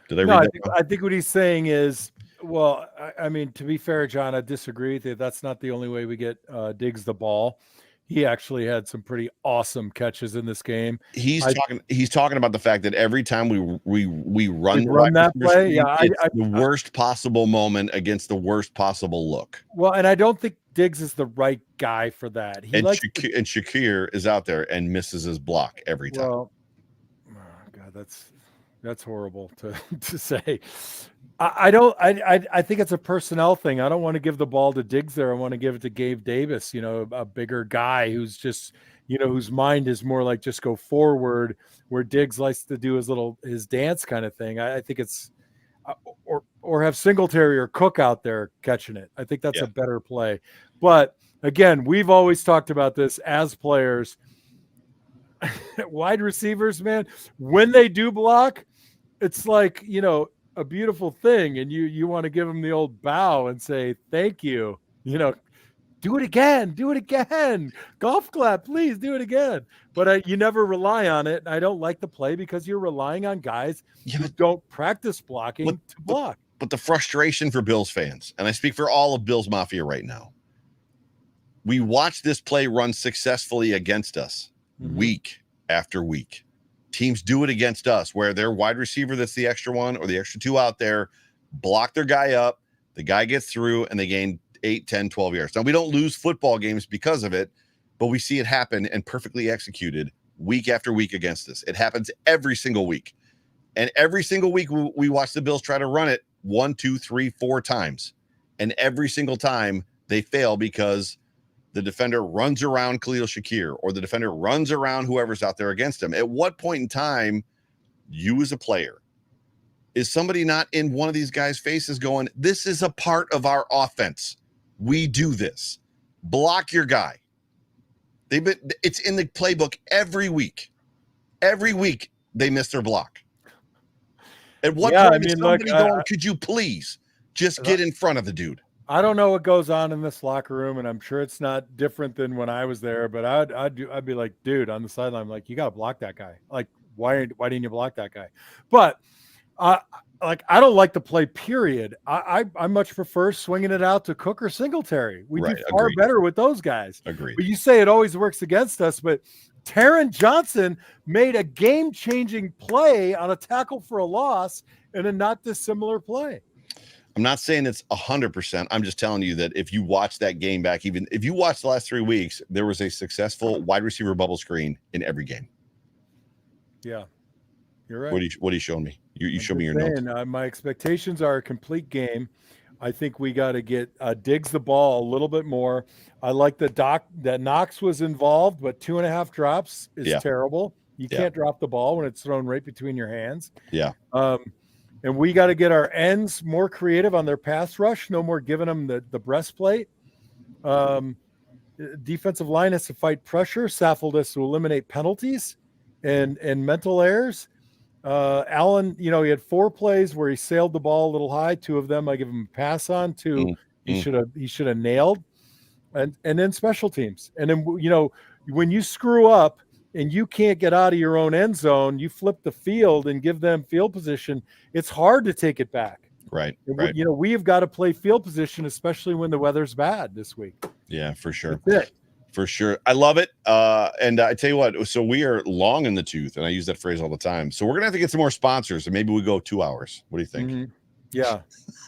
Did I read that? I think what he's saying is, well, I mean, to be fair, John, I disagree with you. That's not the only way we get Diggs the ball. He actually had some pretty awesome catches in this game. He's talking about the fact that every time we run that play, it's the worst possible moment against the worst possible look. Well, and I don't think Diggs is the right guy for that. And Shakir is out there and misses his block every time. Well, oh God, that's horrible to say. I think it's a personnel thing. I don't want to give the ball to Diggs there. I want to give it to Gabe Davis, a bigger guy who's just, whose mind is more like just go forward, where Diggs likes to do his dance kind of thing. I think it's or have Singletary or Cook out there catching it. I think that's a better play. But again, we've always talked about this as players. Wide receivers, man, when they do block, it's like, a beautiful thing, and you want to give them the old bow and say thank you, do it again. Do it again. Golf clap, please do it again. But you never rely on it. I don't like the play because you're relying on guys who don't practice blocking to block. But the frustration for Bills fans, and I speak for all of Bills Mafia right now, we watch this play run successfully against us week after week. Teams do it against us where their wide receiver that's the extra one or the extra two out there block their guy up, the guy gets through, and they gain 8, 10, 12 yards. Now, we don't lose football games because of it, but we see it happen and perfectly executed week after week against us. It happens every single week. And every single week we watch the Bills try to run it 1, 2, 3, 4 times. And every single time they fail because the defender runs around Khalil Shakir or the defender runs around whoever's out there against him. At what point in time, you as a player, is somebody not in one of these guys' faces going, this is a part of our offense. We do this. Block your guy. It's in the playbook every week. Every week they miss their block. At what point is somebody going, could you please just get in front of the dude? I don't know what goes on in this locker room, and I'm sure it's not different than when I was there, but I'd be like, dude, on the sideline, like, you got to block that guy. Like, why didn't you block that guy? But I don't like the play, period. I much prefer swinging it out to Cook or Singletary. We do far better with those guys. Agreed. But you say it always works against us, but Taron Johnson made a game-changing play on a tackle for a loss in a not dissimilar play. I'm not saying it's 100%. I'm just telling you that if you watch that game back, even if you watch the last 3 weeks, there was a successful wide receiver bubble screen in every game. Yeah, you're right. What are you showing me? You show me your notes. My expectations are a complete game. I think we got to get Diggs the ball a little bit more. I like that Knox was involved, but 2.5 drops is terrible. You can't drop the ball when it's thrown right between your hands. Yeah. And we got to get our ends more creative on their pass rush. No more giving them the breastplate. Defensive line has to fight pressure. Saffold has to eliminate penalties and mental errors. Allen, he had 4 plays where he sailed the ball a little high. 2 of them I give him a pass on. 2 he should have nailed. And then special teams. And then when you screw up and you can't get out of your own end zone, you flip the field and give them field position. It's hard to take it back. Right. We've got to play field position, especially when the weather's bad this week. Yeah, for sure. That's it. For sure. I love it. And I tell you what, so we are long in the tooth, and I use that phrase all the time. So we're going to have to get some more sponsors, and maybe we go 2 hours. What do you think? Mm-hmm. Yeah.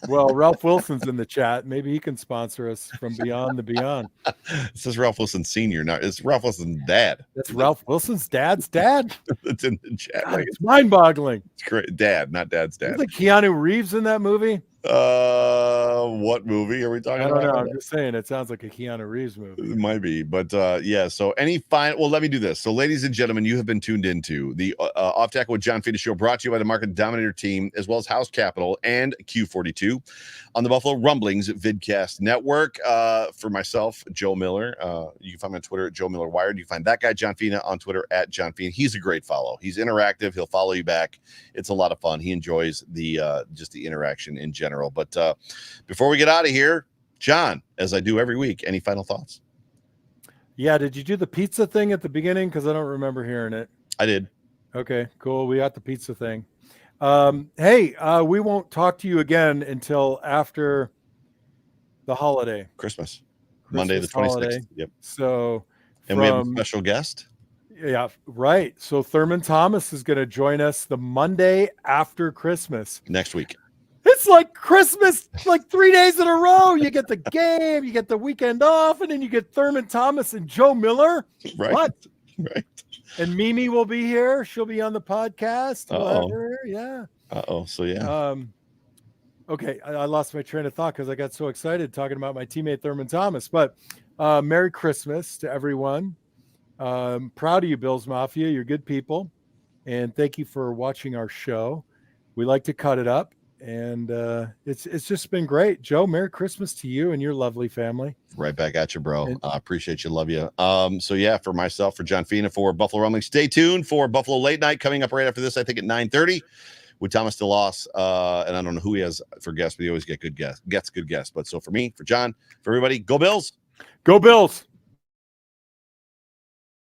Well, Ralph Wilson's in the chat. Maybe he can sponsor us from Beyond the Beyond. It says Ralph Wilson Sr. Now, it's Ralph Wilson's dad. That's Ralph Wilson's dad's dad? It's in the chat. God, it's mind-boggling. It's great. Dad, not dad's dad. Is it Keanu Reeves in that movie? What movie are we talking about? I don't know. I'm just saying it sounds like a Keanu Reeves movie. It might be, but yeah. So let me do this. So, ladies and gentlemen, you have been tuned into the Off Tackle with John Fina show, brought to you by the Market Dominator team, as well as House Capital and Q42 on the Buffalo Rumblings Vidcast Network. For myself, Joe Miller, you can find me on Twitter at Joe Miller Wired. You can find that guy John Fina on Twitter at John Fina. He's a great follow. He's interactive. He'll follow you back. It's a lot of fun. He enjoys the just the interaction in general. But before we get out of here, John, as I do every week, any final thoughts? Yeah, did you do the pizza thing at the beginning? Because I don't remember hearing it. I did. Okay, cool. We got the pizza thing. Hey, we won't talk to you again until after the holiday. Christmas Monday the 26th. Holiday. Yep. So, and we have a special guest. Yeah, right. So Thurman Thomas is going to join us the Monday after Christmas. Next week. It's like Christmas, like 3 days in a row. You get the game, you get the weekend off, and then you get Thurman Thomas and Joe Miller. Right. What? Right. And Mimi will be here. She'll be on the podcast. Yeah. So yeah. Okay, I lost my train of thought because I got so excited talking about my teammate Thurman Thomas. But Merry Christmas to everyone. Proud of you, Bills Mafia. You're good people. And thank you for watching our show. We like to cut it up. And it's just been great. Joe, Merry Christmas to you and your lovely family. Right back at you, bro. Appreciate you. Love you. So yeah, for myself, for John Fina, for Buffalo Rumblings, stay tuned for Buffalo Late Night coming up right after this, I think at 9:30 with Thomas DeLoss. And I don't know who he has for guests, but he always get good guests. But so for me, for John, for everybody, go Bills. Go Bills.